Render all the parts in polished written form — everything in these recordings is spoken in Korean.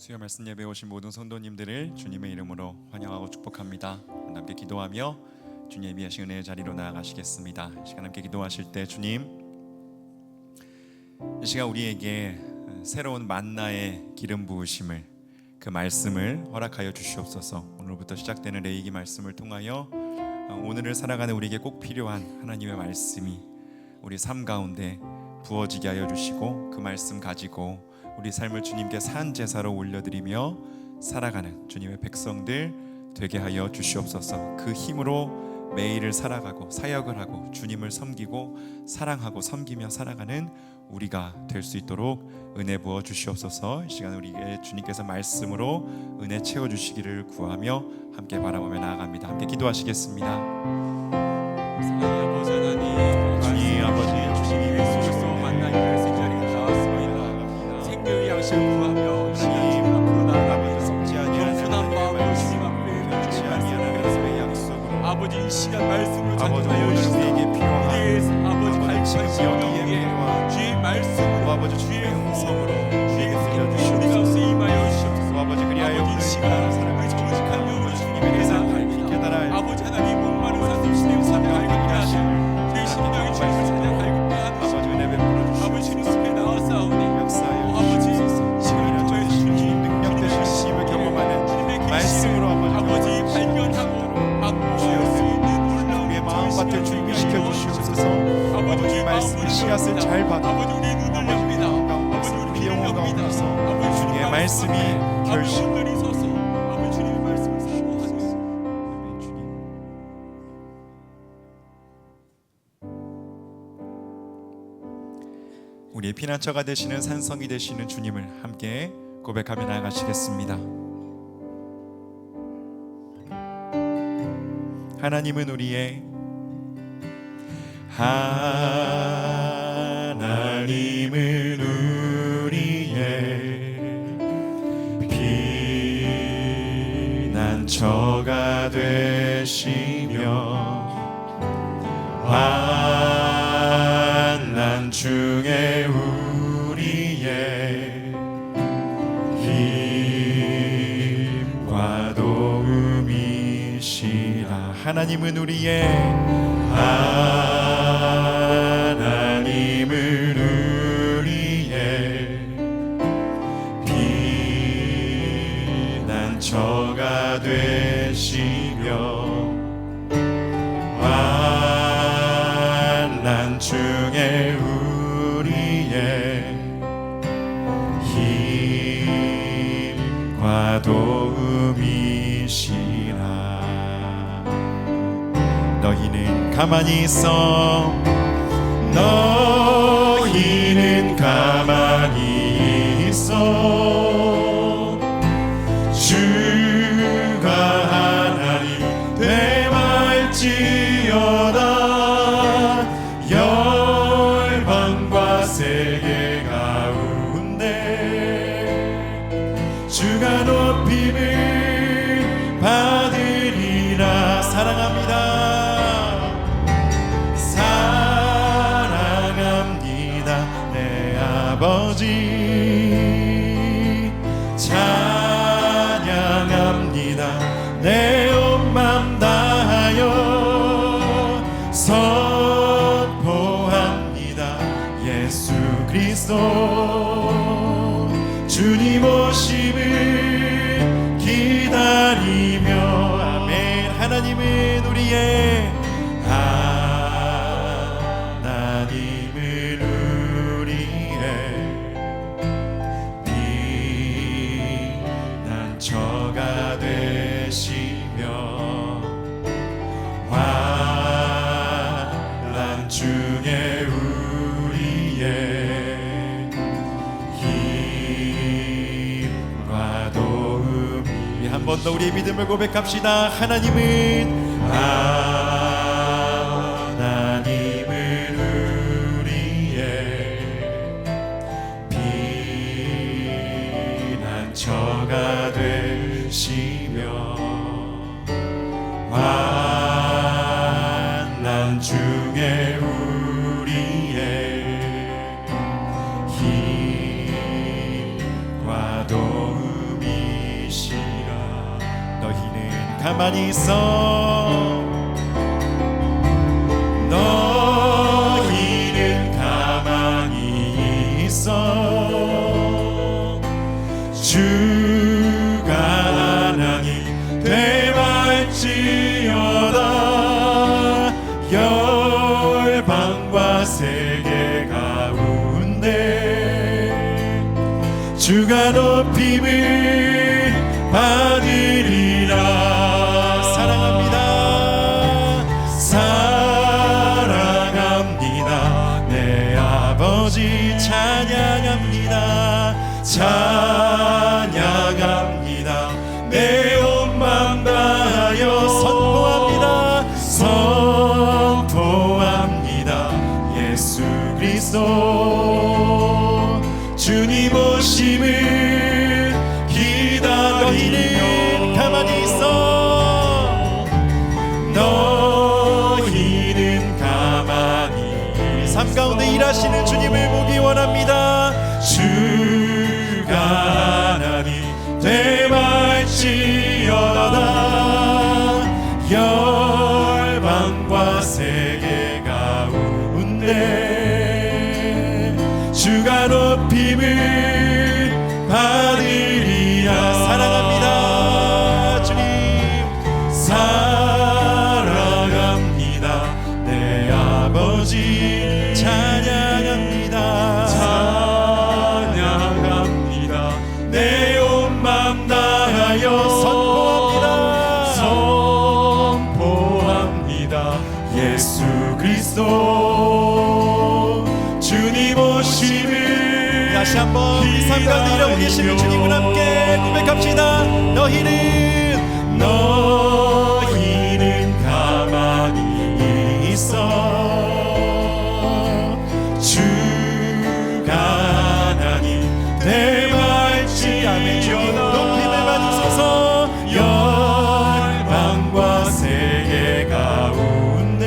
수요 말씀 예배 오신 모든 성도님들을 주님의 이름으로 환영하고 축복합니다. 함께 기도하며 주님 예비하신 은혜의 자리로 나아가시겠습니다. 이 시간 함께 기도하실 때 주님, 이 시간 우리에게 새로운 만나의 기름 부으심을, 그 말씀을 허락하여 주시옵소서. 오늘부터 시작되는 레위기 말씀을 통하여 오늘을 살아가는 우리에게 꼭 필요한 하나님의 말씀이 우리 삶 가운데 부어지게 하여 주시고, 그 말씀 가지고 우리 삶을 주님께 산 제사로 올려드리며 살아가는 주님의 백성들 되게 하여 주시옵소서. 그 힘으로 매일을 살아가고 사역을 하고 주님을 섬기고 사랑하고 섬기며 살아가는 우리가 될 수 있도록 은혜 부어 주시옵소서. 이 시간 우리에게 주님께서 말씀으로 은혜 채워주시기를 구하며 함께 바라보며 나아갑니다. 함께 기도하시겠습니다. 사랑의 아버지 하나님, 주님 아버지 주님이 예수께서 만나게 할 수 있는 자리가 나왔습니다. 생명의 양식을 구하며 주님 앞으로 나아가며 속지 아니하는 겸손한 마음으로 주님 앞에 멈추지 아니하는 말씀의 약속으로 아버지 이 시간 말씀을 전하여 주시옵소서. 우리에게 필요한 아버지 발전시 여기에 주의 말씀으로 아버지 주의 음성으로 주에게 들려주시옵소서. 임하여 주시옵소서. 아버지 그리하여 이 시간 사랑을 정직한 영으로 주님의 대상을 깨달아 아버지 하나님 목마른 사슴 시대의 사명을 갖게 하시고 주의 심령이 주님을 찬양하여 갖게 하시고 아버지 은혜 베풀어 주시옵소서. 아버지 주님 앞에 나와싸우니 역사하여 아버지 시간을 통해 주님 능력 되신 힘을 경험하는 주님의 말씀으로 아버지 발견하고 받고 수 있는 우리의 마음밭을 준비시켜 주시옵소서. 아버지 말씀의 씨앗을 잘 받아 아버지 우리의 눈을 엽니다. 아버지 우리 비영혼 가운데서 아버지 주님의 말씀이 결실들이 서서 아버지 주님의 말씀을 사모하소서. 우리의 피난처가 되시는 산성이 되시는 주님을 함께 고백하며 나아가시겠습니다. 하나님은 우리의 하나님은 우리의 피난처가 되시며 환난 중에 우리의 힘과 도움이시라. 하나님은 우리의 하나님은 우리의 피난처가 되시며 환난 중에 우리의 힘과 도움이시라. 너희는 가만히 있어. 너희는 가만히 있어. 주가 하나님 되말지어다. 열방과 세계 가운데 주가 높임을 받으리라. 사랑합니다. 아버지 찬양합니다. 내 온 맘 다하여 선포합니다. 예수 그리스도 주님 오심을 기다리며 아멘. 하나님은 우리의 피난처가 되시며 환난 중에 우리의 힘과 도움이. 한 번 더 우리의 믿음을 고백합시다. 하나님은 피난처가 되시며 환난 중에 우리의 힘과 도움 가만히 있어. 너희는 가만히 있어. 주가 하나님 되말지어다. 열방과 세계 가운데 주가 높임을 받으리라. 사랑합니다. 사랑합니다. 내 아버지 찬양합니다. 찬양합니다. 내 온 맘 다하여 선포합니다. 선포합니다. 예수 그리스도 주님 오심을 기다리며. 너희는 가만히 있어. 너희는 가만히 삶 가운데 일하시는 주님을 보기 원합니다. 주가 하나님 되말지어다. 열방과 세계 가운데 주가 높임을 받으리라. 사랑합니다. 주님 사랑합니다. 내 아버지 찬양합니다. 찬양합니다. 내 온 맘 다하여 선포합니다. 선포합니다. 예수 그리스도 주님 오심을. 다시 한번 우리 삶 가운데 일하고 계시는 주님을 함께 고백합시다. 너희는 가만히 있어. 주가 하나님 되말지어다. 높임을 받으소서. 열방과 세계 가운데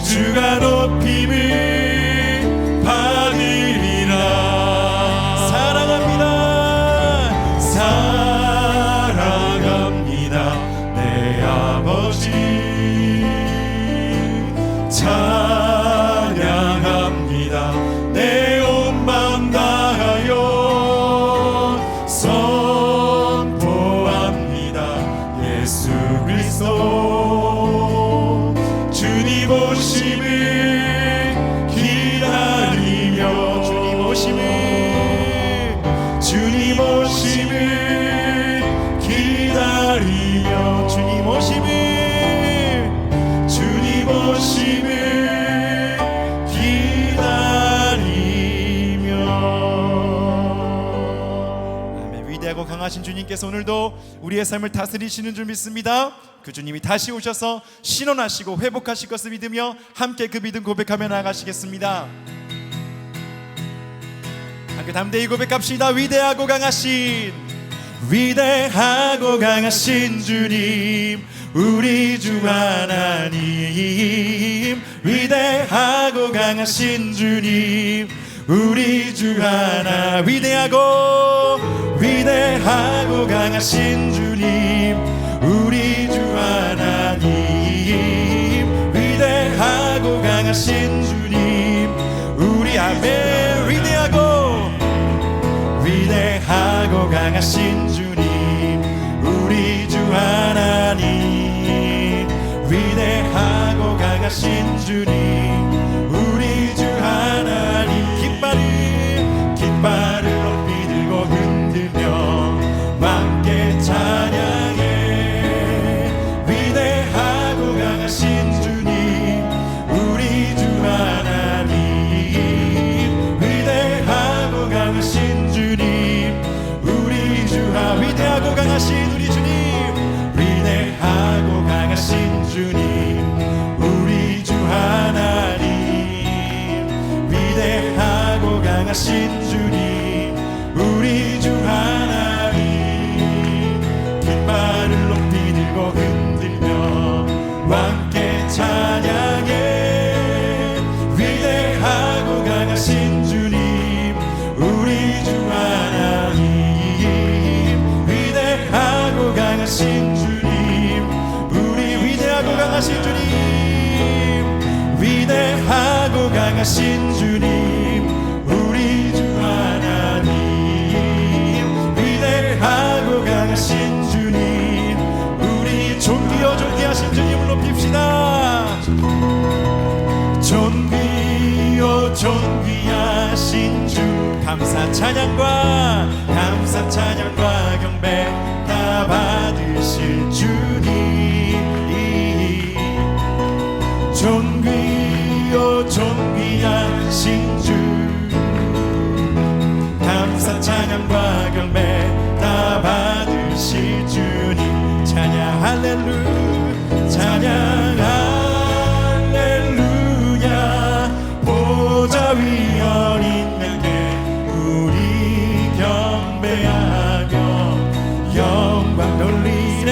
주가 높임을 받으리라. 사랑합니다. 사랑합니다. 내 아버지 찬양합니다. 내 온 맘 다하여 선포합니다. 예수 그리스도 주님 오심을 기다리며. 주님 오심을, 주님 오심을 기다리며. 주님 오심을, 주님 오심을 기다리며. 아멘. 위대하고 강하신 주님께서 오늘도 우리의 삶을 다스리시는 줄 믿습니다. 그 주님이 다시 오셔서 신원하시고 회복하실 것을 믿으며 함께 그 믿음 고백하며 나아가시겠습니다. 함께 담대히 고백합시다. 위대하고 강하신, 위대하고 강하신 주님, 우리 주 하나님. 위대하고 강하신 주님, 우리 주 하나. 위대하고 강하신 주님, 우리 주 하나님. 위대하고 강하신 주님, 우리 아멘. 위대하고 강하신 주님, 우리 주 하나님. 위대하고 강하신 주님, 우리 주 하나님. 깃발을 높이 들고 흔들며 함께 찬양해. 위대하고 강하신 주님, 우리 주 하나님. 위대하고 강하신 주님, 우리 주 하나님. 위대하고 강하신 우리 주님, 위대하고 강하신 주님, 우리 주 하나님. 위대하고 강하신 주님, 우리 주 하나님. 깃발을 높이 들고 흔들며 함께 찬양해. 위대하고 강하신 주님, 우리 주 하나님. 위대하고 강하신 강하신 주님 우리 주 하나님 위대하고 강하신 주님 우리 존귀요 존귀하신 주님을 높입시다. 존귀요 존귀하신 주 감사 찬양과 경배 다 받으실 주님 존귀요 존귀하신 주 감사 찬양과 경배 다 받으실 주님 찬양 할렐루야 찬양 할렐루야 보좌 위 어린 양께 우리 경배하며 영광 돌리네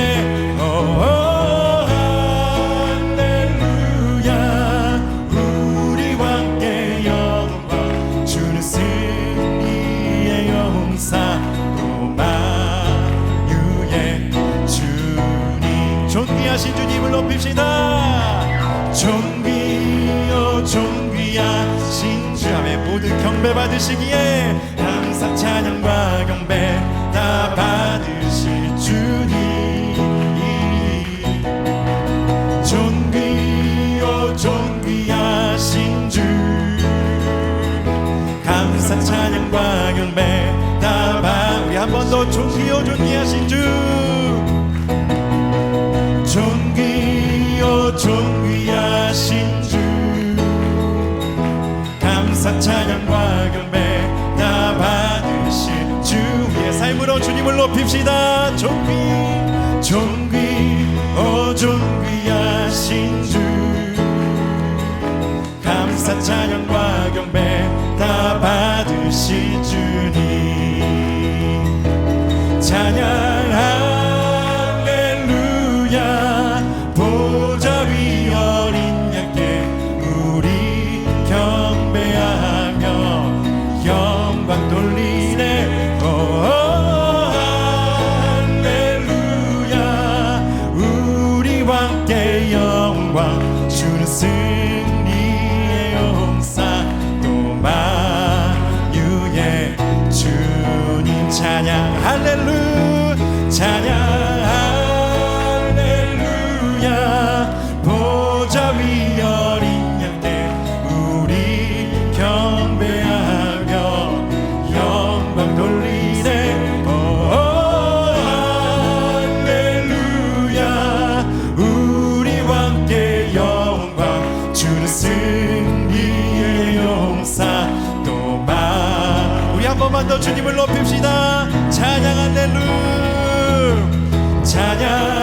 존귀하신 주님을 높입시다. 존귀요 존귀하신 주 아멘. 모두 경배 받으시기에 항상 찬양과 경배 다 받으실 주님 존귀요 존귀하신 주 감사 찬양과 경배 다 받 우리 한 번 더 존귀요 존귀하신 주 존귀요 존귀하신 주 감사 찬양과 경배 다 받으실 주 우리의 삶으로 주님을 높입시다. 존귀요 존귀하신 주 감사 찬양과 경배 다 받으실 주님 찬양 보좌 위 어린 양께 우리 경배하며 영광 돌리네 할렐루야 우리 왕께 영광 주는 승리의 용사 또 만유의 주님 찬양 할렐루야 찬양 보좌 위 어린 양께 우리 경배하며 영광 돌리네 할렐루야 우리 왕께 영광 주는 승리의 용사 또 만 우리 한 번만 더 주님을 높입시다. 찬양 할렐루야 찬양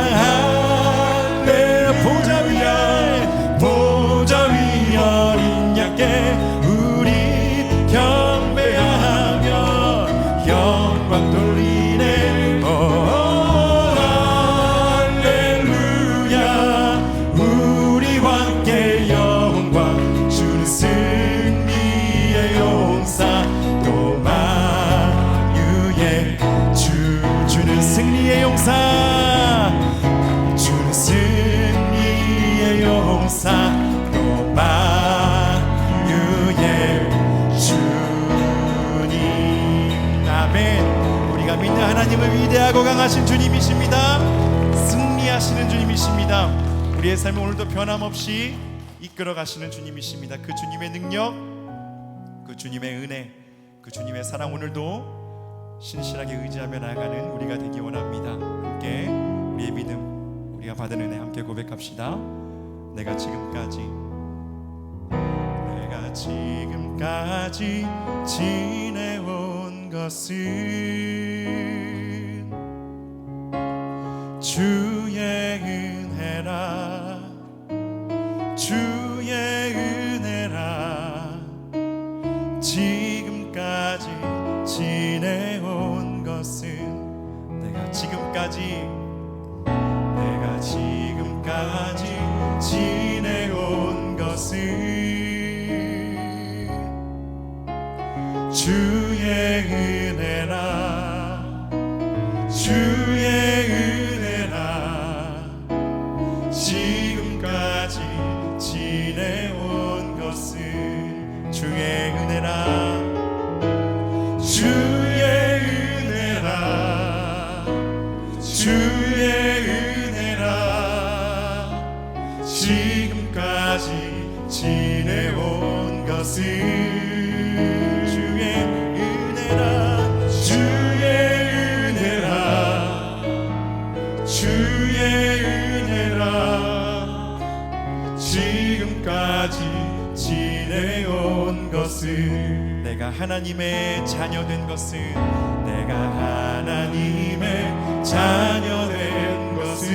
보좌 위 어린 양께 우리 경배하며 영광 돌리네 할렐루야 우리 왕께 영광 주는 승리의 용사 또 만유의 주는 승리의 용사 주는 승리의 용사 또 만유의 주님 아멘. 우리가 믿는 하나님은 위대하고 강하신 주님이십니다. 승리하시는 주님이십니다. 우리의 삶을 오늘도 변함없이 이끌어 가시는 주님이십니다. 그 주님의 능력 그 주님의 은혜 그 주님의 사랑 오늘도 신실하게 의지하며 나아가는 우리가 되기 원합니다. 함께 우리의 믿음 우리가 받은 은혜 함께 고백합시다. 내가 지금까지 지내온 것은 주의 은혜라 주의 은혜라 지금까지 지내온 것은 내가 지금까지 지내온 것은 주의 은혜라 주의 은혜라 지금까지 지내온 것은 주의 은혜라 주의 은혜라 주의 은혜라 지금까지 지내온 것을 주의 은혜라 주의 은혜라 주의 은혜라 지금까지 지내온 것을 내가 하나님의 자녀된 것을 내가 하나님의 자녀된 것을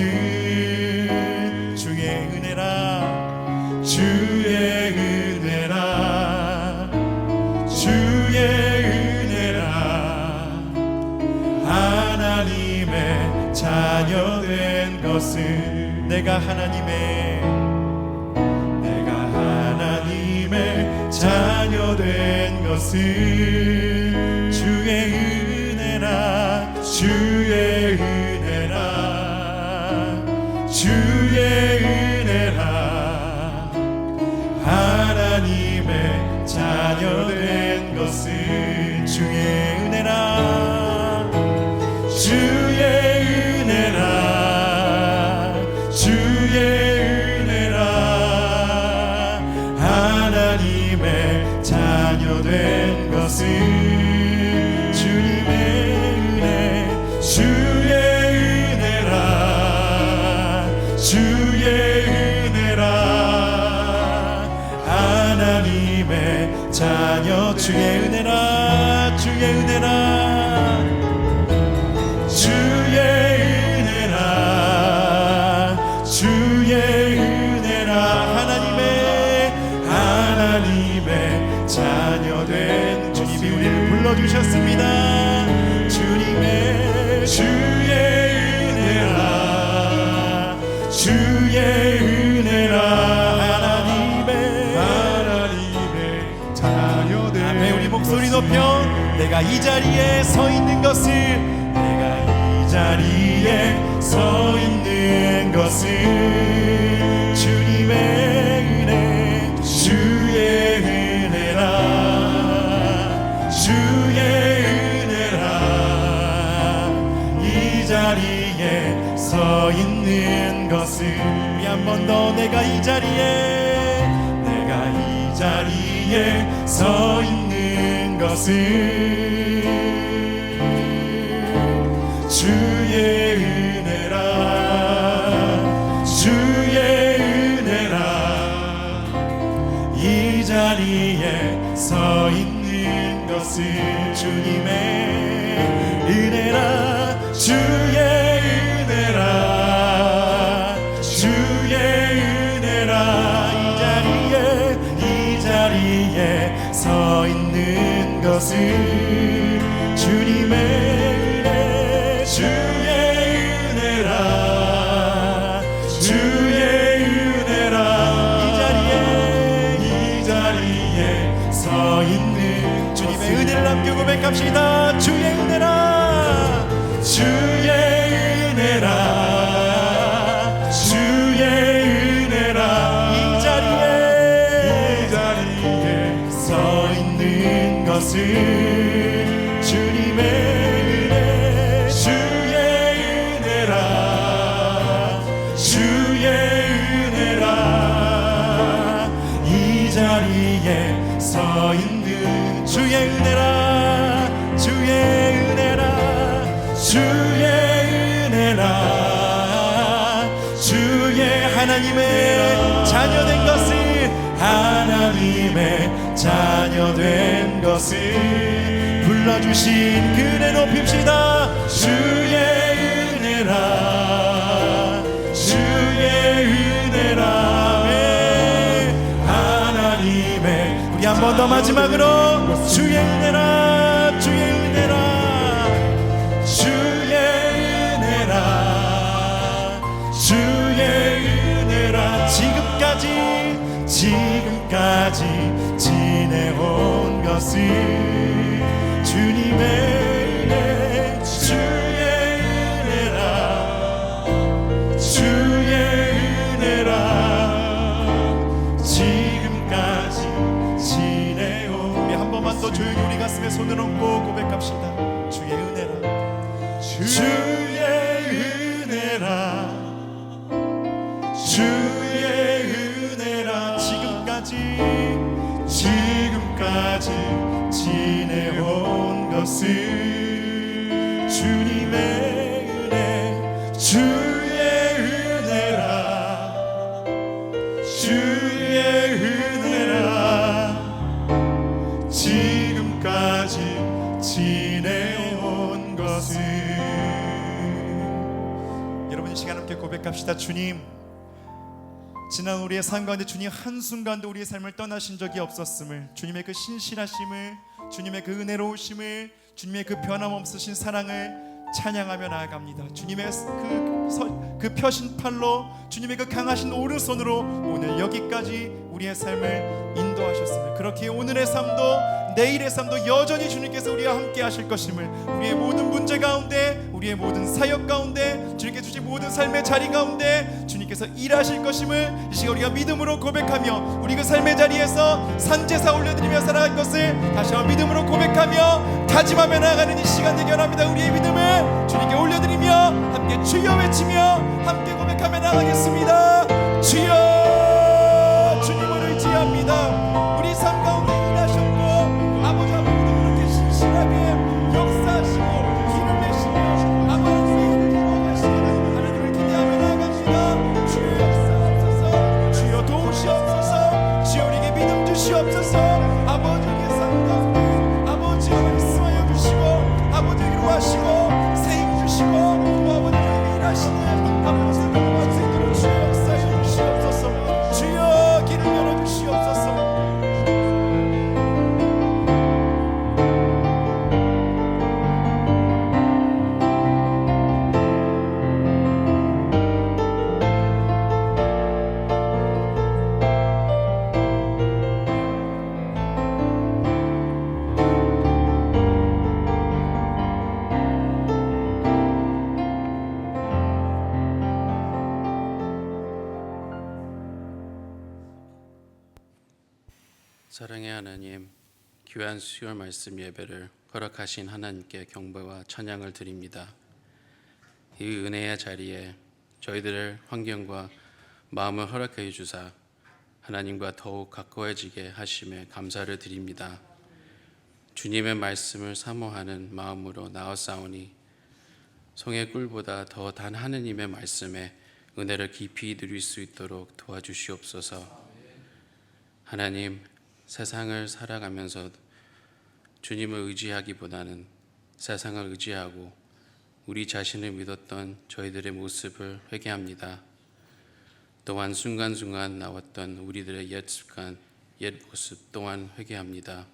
주의 은혜라 주의 은혜라 주의 은혜라 하나님의 자녀된 것을 내가 하나님의 자녀된 것을 주의 은혜라 주의 은혜라 주의 은혜라 하나님의 자녀된 것을 주의 은혜라 주의 은혜라 주의 자녀된 것을 주님의 은혜 주의 은혜라 주의 은혜라 하나님의 자녀 주의 은혜라 주의 은혜라 주의 은혜라 주의 은혜라 하나님의 자녀된 주님이 우리를 불러주셨습니다. 주님의 주의 은혜라 주의 은혜라 하나님의 자녀된 앞에 우리 목소리 높여 내가 이 자리에 서 있는 것을 내가 이 자리에 서 있는 것을 주님의 은혜 주의 은혜라 주의 은혜라 이 자리에 서 있는 것을 한 번 더 내가 이 자리에 서 있는 것을 주의 은혜라 주의 은혜라 이 자리에 서 있는 것을 주님의 은혜라 주의 은혜라 주의 은혜라 이 자리에 서 있는 것을 주님의 은혜 주의 은혜라 주의 은혜라 이 자리에 서 있는 주님의 은혜를 함께 고백합시다. 주의 은혜라 주의 은혜라 주의 은혜라 이 자리에 서 있는 것을 주님의 은혜 주의 은혜라 주의 은혜라 이 자리에 서 있는 주의 은혜라 주의 은혜라 주의 은혜라 주의 하나님의 자녀된 것을 하나님의 자녀된 것을 불러주신 그네 높입시다. 주의 은혜라 주의 은혜라 하나님의 우리 한 번 더 마지막으로 주의 은혜라 주의 은혜라 주의 은혜라 주의 은혜라 지금까지 지내온 것을 주님의 은혜 주의 은혜라 주의 은혜라 지금까지 지내 손을 얹고 고백합시다. 주의 은혜라, 주의 은혜라, 주의 은혜라. 지금까지 지내온 것을 주님의 은혜, 주의 은혜라, 주의 은혜라. 지금까지 지내온 것을. 여러분 이 시간 함께 고백합시다. 주님, 지난 우리의 삶 가운데 주님 한순간도 우리의 삶을 떠나신 적이 없었음을, 주님의 그 신실하심을, 주님의 그 은혜로우심을, 주님의 그 변함없으신 사랑을 찬양하며 나아갑니다. 주님의 그 펴신 팔로, 주님의 그 강하신 오른손으로 오늘 여기까지 우리의 삶을 인도하셨음을, 그렇게 오늘의 삶도 내일의 삶도 여전히 주님께서 우리와 함께 하실 것임을, 우리의 모든 문제 가운데, 우리의 모든 사역 가운데, 주님께 주신 모든 삶의 자리 가운데 주님께서 일하실 것임을 이 시간 우리가 믿음으로 고백하며, 우리 그 삶의 자리에서 산제사 올려드리며 살아갈 것을 다시 한번 믿음으로 고백하며 다짐하며 나아가는 이 시간 되기 원합니다. 우리의 믿음을 주님께 올려드리며 함께 주여 외치며 함께 고백하며 나아가겠습니다. 주여, 주님을 의지합니다. 우리 삶 가운데 일하셨고 아버지 앞에 그렇게 신실하게 역사하시고 길을 내시며 아버지의 인도하시는 하나님을 기대하며 나아갑니다. 주여 역사하옵소서, 주여 도우시옵소서, 주여 우리에게 믿음 주시옵소서. 아버지의 삶 가운데 아버지의 말씀하여 주시고 아버지의 기도하시고 세임 주시고 아버지의 일하시는 아버지의 말씀 수 있도록 주여 역사해 주시옵소서. 주여 길을 열어 주시옵소서. 사랑의 하나님, 귀한 수요 말씀 예배를 허락하신 하나님께 경배와 찬양을 드립니다. 이 은혜의 자리에 저희들의 환경과 마음을 허락해 주사 하나님과 더욱 가까워지게 하심에 감사를 드립니다. 주님의 말씀을 사모하는 마음으로 나아싸우니 송의 꿀보다 더 단 하느님의 말씀에 은혜를 깊이 누릴 수 있도록 도와주시옵소서. 하나님, 세상을 살아가면서 주님을 의지하기보다는 세상을 의지하고 우리 자신을 믿었던 저희들의 모습을 회개합니다. 또한 순간순간 나왔던 우리들의 옛 습관, 옛 모습 또한 회개합니다.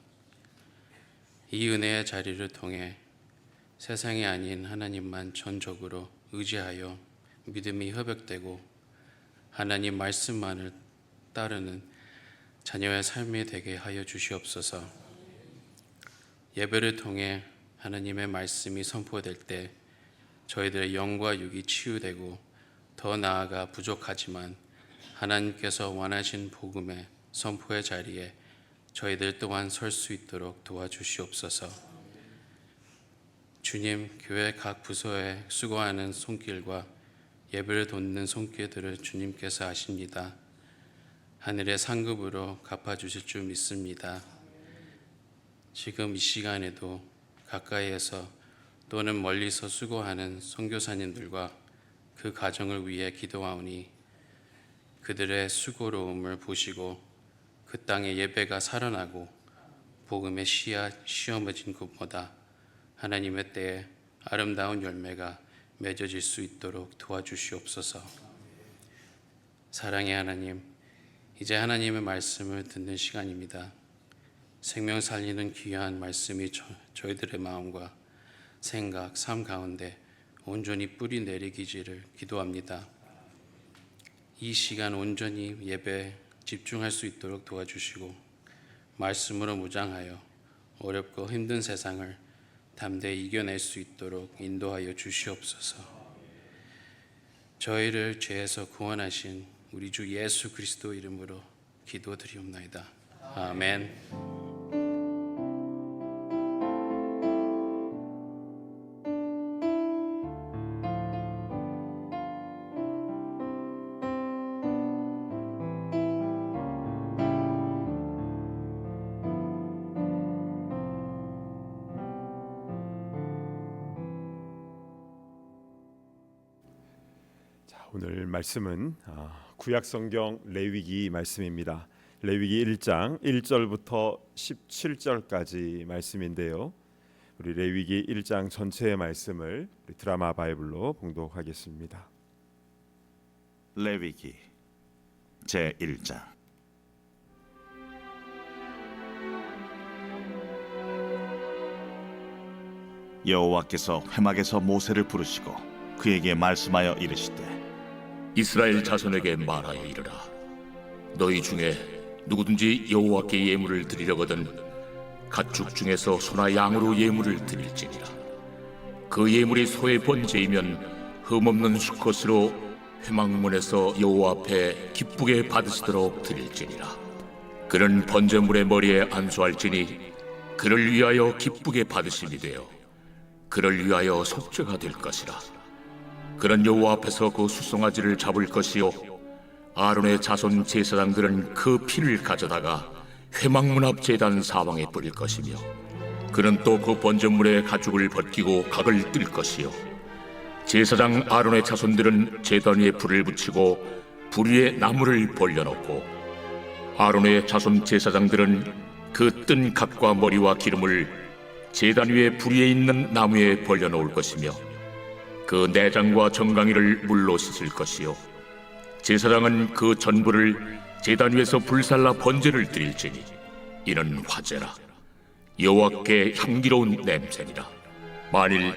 이 은혜의 자리를 통해 세상이 아닌 하나님만 전적으로 의지하여 믿음이 회복되고 하나님 말씀만을 따르는 자녀의 삶이 되게 하여 주시옵소서. 예배를 통해 하나님의 말씀이 선포될 때 저희들의 영과 육이 치유되고 더 나아가 부족하지만 하나님께서 원하신 복음의 선포의 자리에 저희들 또한 설 수 있도록 도와주시옵소서. 주님, 교회 각 부서에 수고하는 손길과 예배를 돕는 손길들을 주님께서 아십니다. 하늘의 상급으로 갚아주실 줄 믿습니다. 지금 이 시간에도 가까이에서 또는 멀리서 수고하는 선교사님들과 그 가정을 위해 기도하오니 그들의 수고로움을 보시고 그 땅의 예배가 살아나고 복음의 씨앗 시어머진 곳보다 하나님의 때에 아름다운 열매가 맺어질 수 있도록 도와주시옵소서. 사랑의 하나님, 이제 하나님의 말씀을 듣는 시간입니다. 생명 살리는 귀한 말씀이 저희들의 마음과 생각, 삶 가운데 온전히 뿌리 내리기를 기도합니다. 이 시간 온전히 예배에 집중할 수 있도록 도와주시고 말씀으로 무장하여 어렵고 힘든 세상을 담대히 이겨낼 수 있도록 인도하여 주시옵소서. 저희를 죄에서 구원하신 우리 주 예수 그리스도 이름으로 기도드리옵나이다. 아멘. 오늘 말씀은 구약성경 레위기 말씀입니다. 레위기 1장 1절부터 17절까지 말씀인데요. 우리 레위기 1장 전체의 말씀을 우리 드라마 바이블로 봉독하겠습니다. 레위기 제1장. 여호와께서 회막에서 모세를 부르시고 그에게 말씀하여 이르시되, 이스라엘 자손에게 말하여 이르라. 너희 중에 누구든지 여호와께 예물을 드리려거든 가축 중에서 소나 양으로 예물을 드릴지니라. 그 예물이 소의 번제이면 흠없는 수컷으로 회막문에서 여호와 앞에 기쁘게 받으시도록 드릴지니라. 그는 번제물의 머리에 안수할지니 그를 위하여 기쁘게 받으심이 되어 그를 위하여 속죄가 될 것이라. 그는 여호와 앞에서 그 수송아지를 잡을 것이요 아론의 자손 제사장들은 그 피를 가져다가 회막문 앞 제단 사방에 뿌릴 것이며, 그는 또 그 번제물의 가죽을 벗기고 각을 뜰 것이요 제사장 아론의 자손들은 제단 위에 불을 붙이고 불 위에 나무를 벌려놓고, 아론의 자손 제사장들은 그 뜬 각과 머리와 기름을 제단 위에 불 위에 있는 나무에 벌려놓을 것이며, 그 내장과 정강이를 물로 씻을 것이요 제사장은 그 전부를 제단 위에서 불살라 번제를 드릴지니 이는 화제라. 여호와께 향기로운 냄새니라. 만일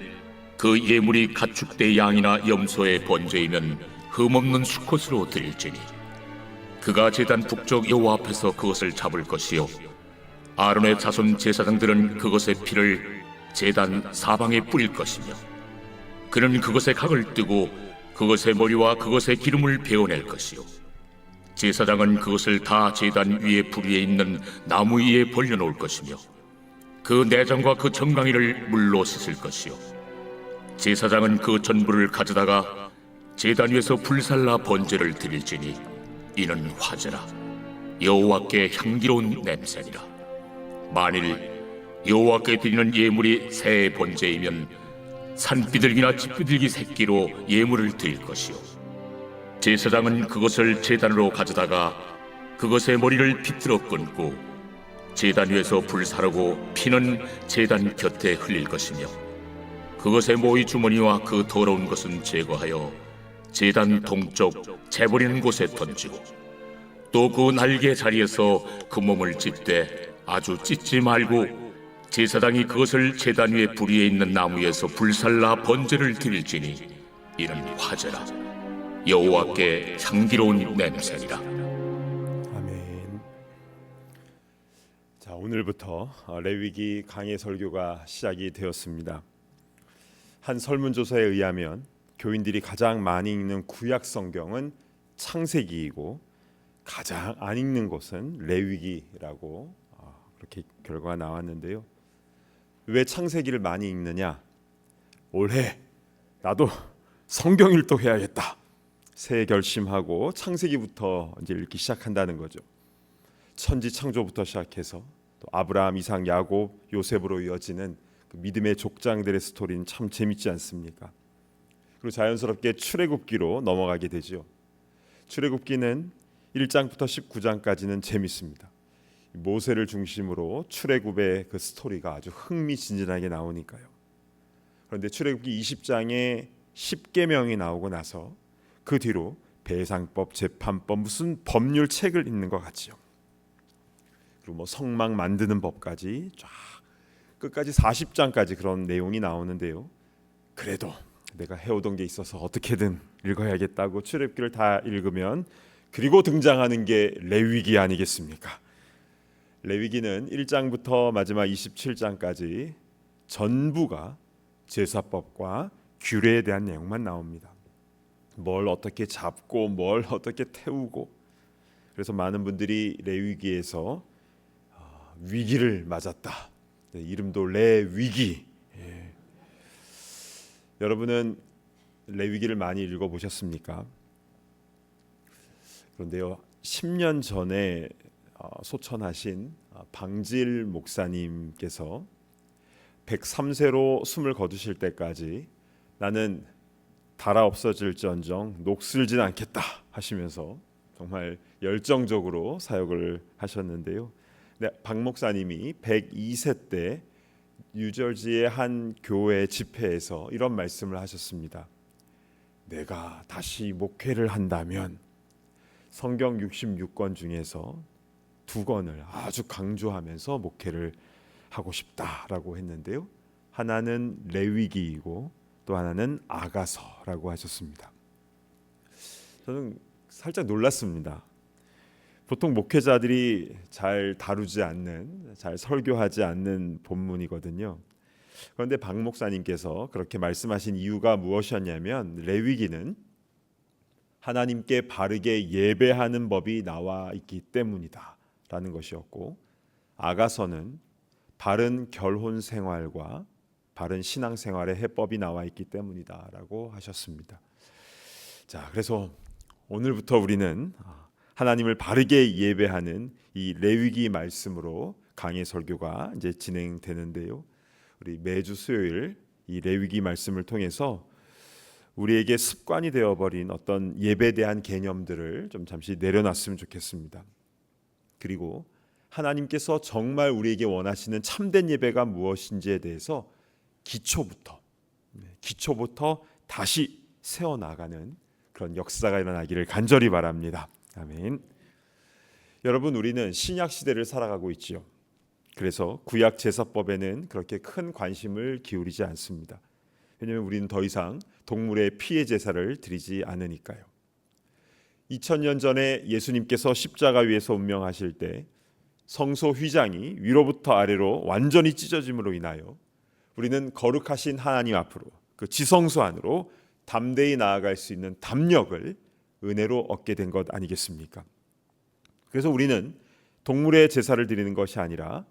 그 예물이 가축대 양이나 염소의 번제이면 흠없는 수컷으로 드릴지니 그가 제단 북쪽 여호와 앞에서 그것을 잡을 것이요 아론의 자손 제사장들은 그것의 피를 제단 사방에 뿌릴 것이며, 그는 그것의 각을 뜨고 그것의 머리와 그것의 기름을 베어낼 것이요 제사장은 그것을 다 제단 위에 불 위에 있는 나무 위에 벌려놓을 것이며, 그 내장과 그 정강이를 물로 씻을 것이요 제사장은 그 전부를 가져다가 제단 위에서 불살라 번제를 드릴지니 이는 화제라. 여호와께 향기로운 냄새니라. 만일 여호와께 드리는 예물이 새의 번제이면 산비둘기나 집비둘기 새끼로 예물을 드릴 것이요 제사장은 그것을 제단으로 가져다가 그것의 머리를 비틀어 끊고 제단 위에서 불사르고 피는 제단 곁에 흘릴 것이며, 그것의 모이 주머니와 그 더러운 것은 제거하여 제단 동쪽 재버리는 곳에 던지고, 또 그 날개 자리에서 그 몸을 찢되 아주 찢지 말고 제사장이 그것을 제단 위에 불 위에 있는 나무에서 불살라 번제를 드릴지니 이는 화제라. 여호와께 향기로운 냄새니라. 아멘. 자, 오늘부터 레위기 강해 설교가 시작이 되었습니다. 한 설문조사에 의하면 교인들이 가장 많이 읽는 구약 성경은 창세기이고 가장 안 읽는 것은 레위기라고 그렇게 결과가 나왔는데요. 왜 창세기를 많이 읽느냐? 올해 나도 성경 일독해야겠다. 새해 결심하고 창세기부터 이제 읽기 시작한다는 거죠. 천지 창조부터 시작해서 또 아브라함, 이삭, 야곱, 요셉으로 이어지는 그 믿음의 족장들의 스토리는 참 재밌지 않습니까? 그리고 자연스럽게 출애굽기로 넘어가게 되죠. 출애굽기는 1장부터 19장까지는 재밌습니다. 모세를 중심으로 출애굽의 그 스토리가 아주 흥미진진하게 나오니까요. 그런데 출애굽기 20장에 10계명이 나오고 나서 그 뒤로 배상법, 재판법, 무슨 법률 책을 읽는 것 같지요. 그리고 뭐 성막 만드는 법까지 쫙 끝까지 40장까지 그런 내용이 나오는데요. 그래도 내가 해오던 게 있어서 어떻게든 읽어야겠다고 출애굽기를 다 읽으면 그리고 등장하는 게 레위기 아니겠습니까? 레위기는 1장부터 마지막 27장까지 전부가 제사법과 규례에 대한 내용만 나옵니다. 뭘 어떻게 잡고 뭘 어떻게 태우고, 그래서 많은 분들이 레위기에서 위기를 맞았다. 이름도 레위기. 여러분은 레위기를 많이 읽어보셨습니까? 그런데요, 10년 전에 소천하신 방질 목사님께서 103세로 숨을 거두실 때까지 나는 달아 없어질지언정 녹슬진 않겠다 하시면서 정말 열정적으로 사역을 하셨는데요. 박 목사님이 102세 때 뉴저지의 한 교회 집회에서 이런 말씀을 하셨습니다. 내가 다시 목회를 한다면 성경 66권 중에서 2권을 아주 강조하면서 목회를 하고 싶다라고 했는데요. 하나는 레위기이고 또 하나는 아가서라고 하셨습니다. 저는 살짝 놀랐습니다. 보통 목회자들이 잘 다루지 않는, 잘 설교하지 않는 본문이거든요. 그런데 박 목사님께서 그렇게 말씀하신 이유가 무엇이었냐면 레위기는 하나님께 바르게 예배하는 법이 나와 있기 때문이다 라는 것이었고, 아가서는 바른 결혼 생활과 바른 신앙 생활의 해법이 나와 있기 때문이다 라고 하셨습니다. 자, 그래서 오늘부터 우리는 하나님을 바르게 예배하는 이 레위기 말씀으로 강해 설교가 이제 진행되는데요. 우리 매주 수요일 이 레위기 말씀을 통해서 우리에게 습관이 되어버린 어떤 예배에 대한 개념들을 좀 잠시 내려놨으면 좋겠습니다. 그리고 하나님께서 정말 우리에게 원하시는 참된 예배가 무엇인지에 대해서 기초부터 다시 세워나가는 그런 역사가 일어나기를 간절히 바랍니다. 아멘. 여러분, 우리는 신약 시대를 살아가고 있지요. 그래서 구약 제사법에는 그렇게 큰 관심을 기울이지 않습니다. 왜냐하면 우리는 더 이상 동물의 피의 제사를 드리지 않으니까요. 2000년 전에 예수님께서 십자가 위에서 운명하실 때 성소 휘장이 위로부터 아래로 완전히 찢어짐으로 인하여 우리는 거룩하신 하나님 앞으로, 그 지성소 안으로 담대히 나아갈 수 있는 담력을 은혜로 얻게 된 것 아니겠습니까? 그래서 우리는 동물의 제사를 드리는 것이 아니라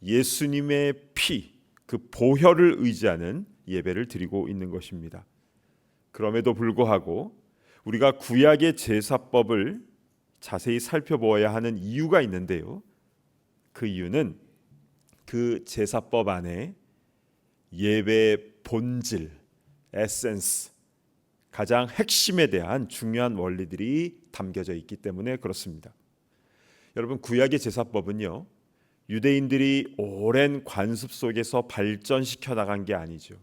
예수님의 피, 그 보혈을 의지하는 예배를 드리고 있는 것입니다. 그럼에도 불구하고 우리가 구약의 제사법을 자세히 살펴보아야 하는 이유가 있는데요. 그 이유는 그 제사법 안에 예배의 본질, 에센스, 가장 핵심에 대한 중요한 원리들이 담겨져 있기 때문에 그렇습니다. 여러분, 구약의 제사법은요, 유대인들이 오랜 관습 속에서 발전시켜 나간 게 아니죠.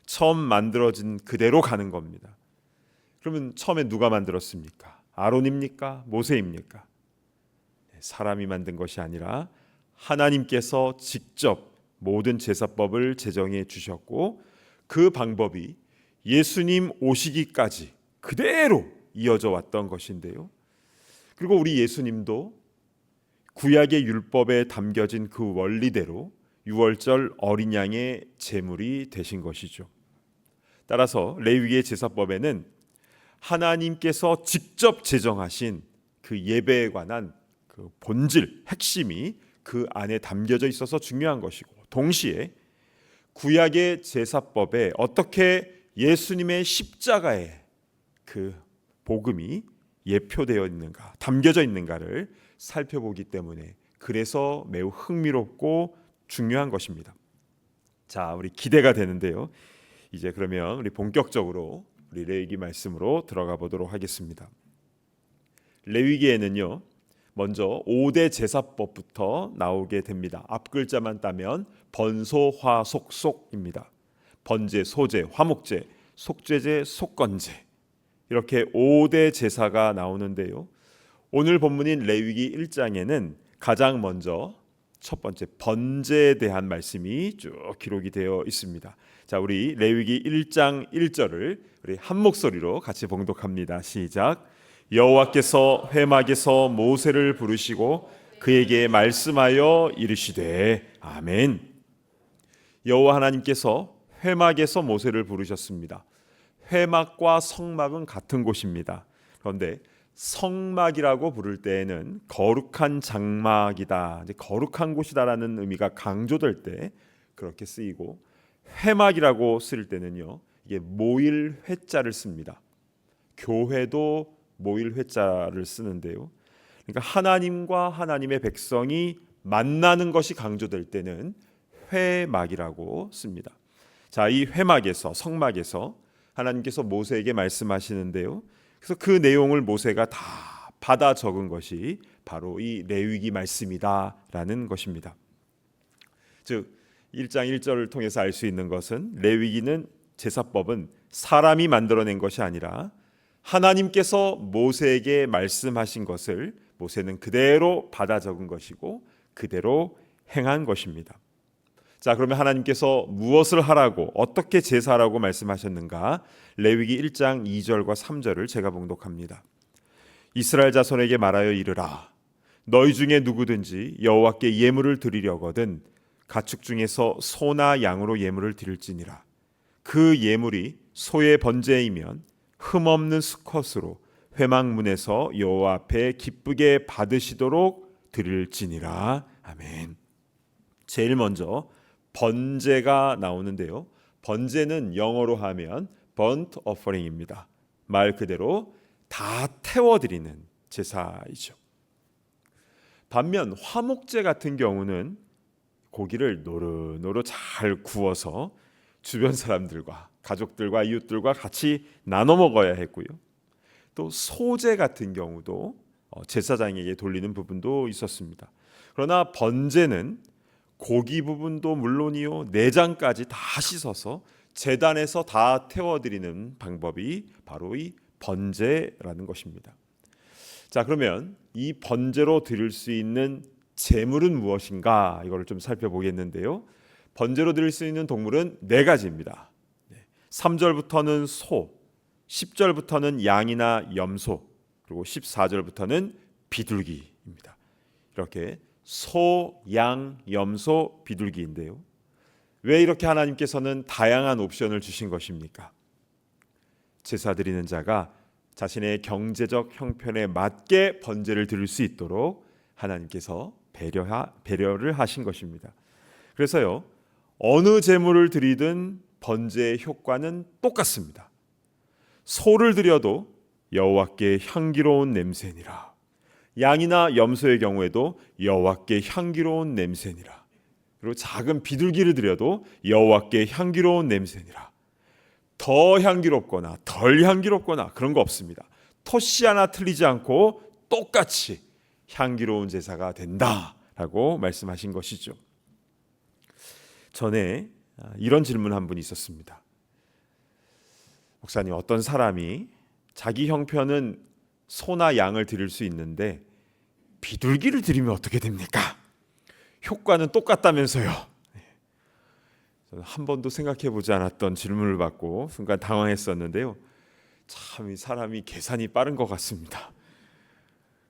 처음 만들어진 그대로 가는 겁니다. 그러면 처음에 누가 만들었습니까? 아론입니까? 모세입니까? 사람이 만든 것이 아니라 하나님께서 직접 모든 제사법을 제정해 주셨고, 그 방법이 예수님 오시기까지 그대로 이어져 왔던 것인데요. 그리고 우리 예수님도 구약의 율법에 담겨진 그 원리대로 유월절 어린 양의 제물이 되신 것이죠. 따라서 레위기의 제사법에는 하나님께서 직접 제정하신 그 예배에 관한 그 본질, 핵심이 그 안에 담겨져 있어서 중요한 것이고, 동시에 구약의 제사법에 어떻게 예수님의 십자가의 그 복음이 예표되어 있는가, 담겨져 있는가를 살펴보기 때문에 그래서 매우 흥미롭고 중요한 것입니다. 자, 우리 기대가 되는데요. 이제 그러면 우리 본격적으로 우리 레위기 말씀으로 들어가 보도록 하겠습니다. 레위기에는요, 먼저 5대 제사법부터 나오게 됩니다. 앞글자만 따면 번소화속속입니다. 번제, 소제, 화목제, 속죄제, 속건제, 이렇게 5대 제사가 나오는데요. 오늘 본문인 레위기 1장에는 가장 먼저 첫 번째 번제에 대한 말씀이 쭉 기록이 되어 있습니다. 자, 우리 레위기 1장 1절을 우리 한 목소리로 같이 봉독합니다. 시작. 여호와께서 회막에서 모세를 부르시고 그에게 말씀하여 이르시되. 아멘. 여호와 하나님께서 회막에서 모세를 부르셨습니다. 회막과 성막은 같은 곳입니다. 그런데 성막이라고 부를 때에는 거룩한 장막이다, 거룩한 곳이다라는 의미가 강조될 때 그렇게 쓰이고, 회막이라고 쓸 때는요, 이게 모일 회자를 씁니다. 교회도 모일 회자를 쓰는데요. 그러니까 하나님과 하나님의 백성이 만나는 것이 강조될 때는 회막이라고 씁니다. 자, 이 회막에서, 성막에서 하나님께서 모세에게 말씀하시는데요. 그래서 그 내용을 모세가 다 받아 적은 것이 바로 이 레위기 말씀이다라는 것입니다. 즉 1장 1절을 통해서 알 수 있는 것은 레위기는 제사법은 사람이 만들어낸 것이 아니라 하나님께서 모세에게 말씀하신 것을 모세는 그대로 받아 적은 것이고 그대로 행한 것입니다. 자, 그러면 하나님께서 무엇을 하라고 어떻게 제사하라고 말씀하셨는가? 레위기 1장 2절과 3절을 제가 봉독합니다. 이스라엘 자손에게 말하여 이르라. 너희 중에 누구든지 여호와께 예물을 드리려거든 가축 중에서 소나 양으로 예물을 드릴지니라. 그 예물이 소의 번제이면 흠없는 수컷으로 회막문에서 여호와 앞에 기쁘게 받으시도록 드릴지니라. 아멘. 제일 먼저 번제가 나오는데요. 번제는 영어로 하면 burnt offering입니다. 말 그대로 다 태워드리는 제사이죠. 반면 화목제 같은 경우는 고기를 노릇노릇 잘 구워서 주변 사람들과 가족들과 이웃들과 같이 나눠 먹어야 했고요. 또 소제 같은 경우도 제사장에게 돌리는 부분도 있었습니다. 그러나 번제는 고기 부분도 물론이요 내장까지 다 씻어서 제단에서 다 태워드리는 방법이 바로 이 번제라는 것입니다. 자, 그러면 이 번제로 드릴 수 있는 제물은 무엇인가 이거를 좀 살펴보겠는데요. 번제로 드릴 수 있는 동물은 4가지입니다. 3절부터는 소, 10절부터는 양이나 염소, 그리고 14절부터는 비둘기입니다. 이렇게 소, 양, 염소, 비둘기인데요. 왜 이렇게 하나님께서는 다양한 옵션을 주신 것입니까? 제사 드리는 자가 자신의 경제적 형편에 맞게 번제를 드릴 수 있도록 하나님께서 배려를 하신 것입니다. 그래서요, 어느 제물을 드리든 번제의 효과는 똑같습니다. 소를 드려도 여호와께 향기로운 냄새니라. 양이나 염소의 경우에도 여호와께 향기로운 냄새니라. 그리고 작은 비둘기를 드려도 여호와께 향기로운 냄새니라. 더 향기롭거나 덜 향기롭거나 그런 거 없습니다. 토씨 하나 틀리지 않고 똑같이 향기로운 제사가 된다라고 말씀하신 것이죠. 전에 이런 질문 한 분이 있었습니다. 목사님, 어떤 사람이 자기 형편은 소나 양을 드릴 수 있는데 비둘기를 드리면 어떻게 됩니까? 효과는 똑같다면서요. 저는 한 번도 생각해 보지 않았던 질문을 받고 순간 당황했었는데요. 참 이 사람이 계산이 빠른 것 같습니다.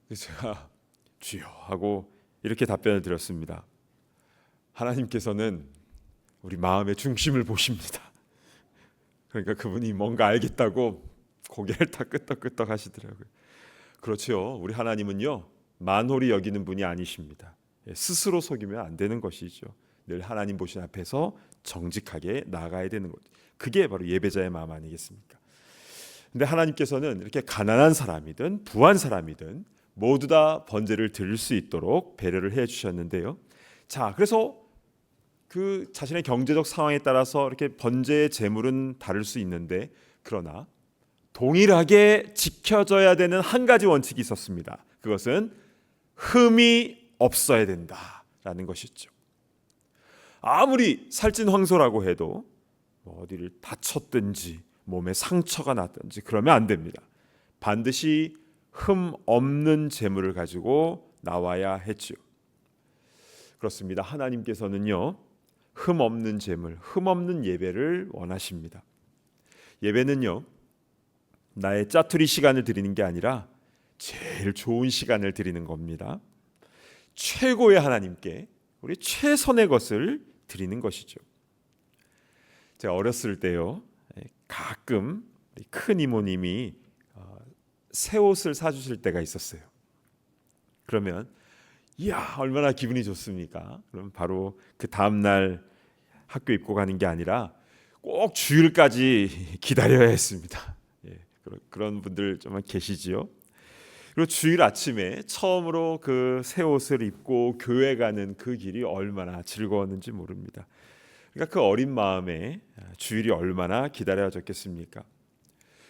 그래서 제가 주여 하고 이렇게 답변을 드렸습니다. 하나님께서는 우리 마음의 중심을 보십니다. 그러니까 그분이 뭔가 알겠다고 고개를 다 끄덕끄덕 하시더라고요. 그렇죠. 우리 하나님은요, 만홀히 여기는 분이 아니십니다. 스스로 속이면 안 되는 것이죠. 늘 하나님 보신 앞에서 정직하게 나아가야 되는 것. 그게 바로 예배자의 마음 아니겠습니까? 근데 하나님께서는 이렇게 가난한 사람이든 부한 사람이든 모두 다 번제를 드릴 수 있도록 배려를 해 주셨는데요. 자, 그래서 그 자신의 경제적 상황에 따라서 이렇게 번제의 제물은 다를 수 있는데, 그러나 동일하게 지켜져야 되는 한 가지 원칙이 있었습니다. 그것은 흠이 없어야 된다라는 것이죠. 아무리 살찐황소라고 해도 어디를 다쳤든지 몸에 상처가 났든지 그러면 안 됩니다. 반드시 흠 없는 제물을 가지고 나와야 했죠. 그렇습니다. 하나님께서는요, 흠 없는 제물, 흠 없는 예배를 원하십니다. 예배는요, 나의 짜투리 시간을 드리는 게 아니라 제일 좋은 시간을 드리는 겁니다. 최고의 하나님께 우리 최선의 것을 드리는 것이죠. 제가 어렸을 때요, 가끔 큰 이모님이 새 옷을 사주실 때가 있었어요. 그러면 이야, 얼마나 기분이 좋습니까? 그럼 바로 그 다음날 학교 입고 가는 게 아니라 꼭 주일까지 기다려야 했습니다. 그런 분들 좀 계시지요? 그리고 주일 아침에 처음으로 그 새 옷을 입고 교회 가는 그 길이 얼마나 즐거웠는지 모릅니다. 그러니까 그 어린 마음에 주일이 얼마나 기다려졌겠습니까?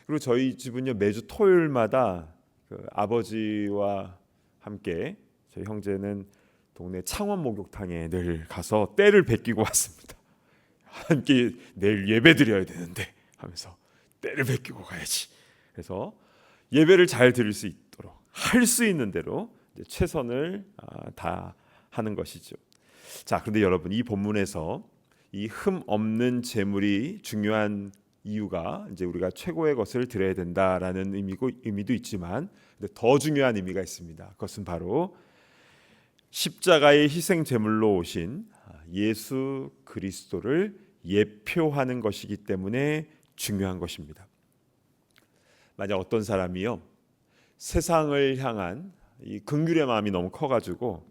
그리고 저희 집은요 매주 토요일마다 그 아버지와 함께 저희 형제는 동네 창원 목욕탕에 늘 가서 때를 베끼고 왔습니다. 함께 내일 예배 드려야 되는데 하면서 때를 베끼고 가야지. 그래서 예배를 잘 드릴 수 있도록 할 수 있는 대로 최선을 다 하는 것이죠. 자, 그런데 여러분, 이 본문에서 이 흠 없는 재물이 중요한 이유가 이제 우리가 최고의 것을 드려야 된다라는 의미도 있지만, 근데 더 중요한 의미가 있습니다. 그것은 바로 십자가의 희생 제물로 오신 예수 그리스도를 예표하는 것이기 때문에 중요한 것입니다. 만약 어떤 사람이요 세상을 향한 이 긍휼의 마음이 너무 커가지고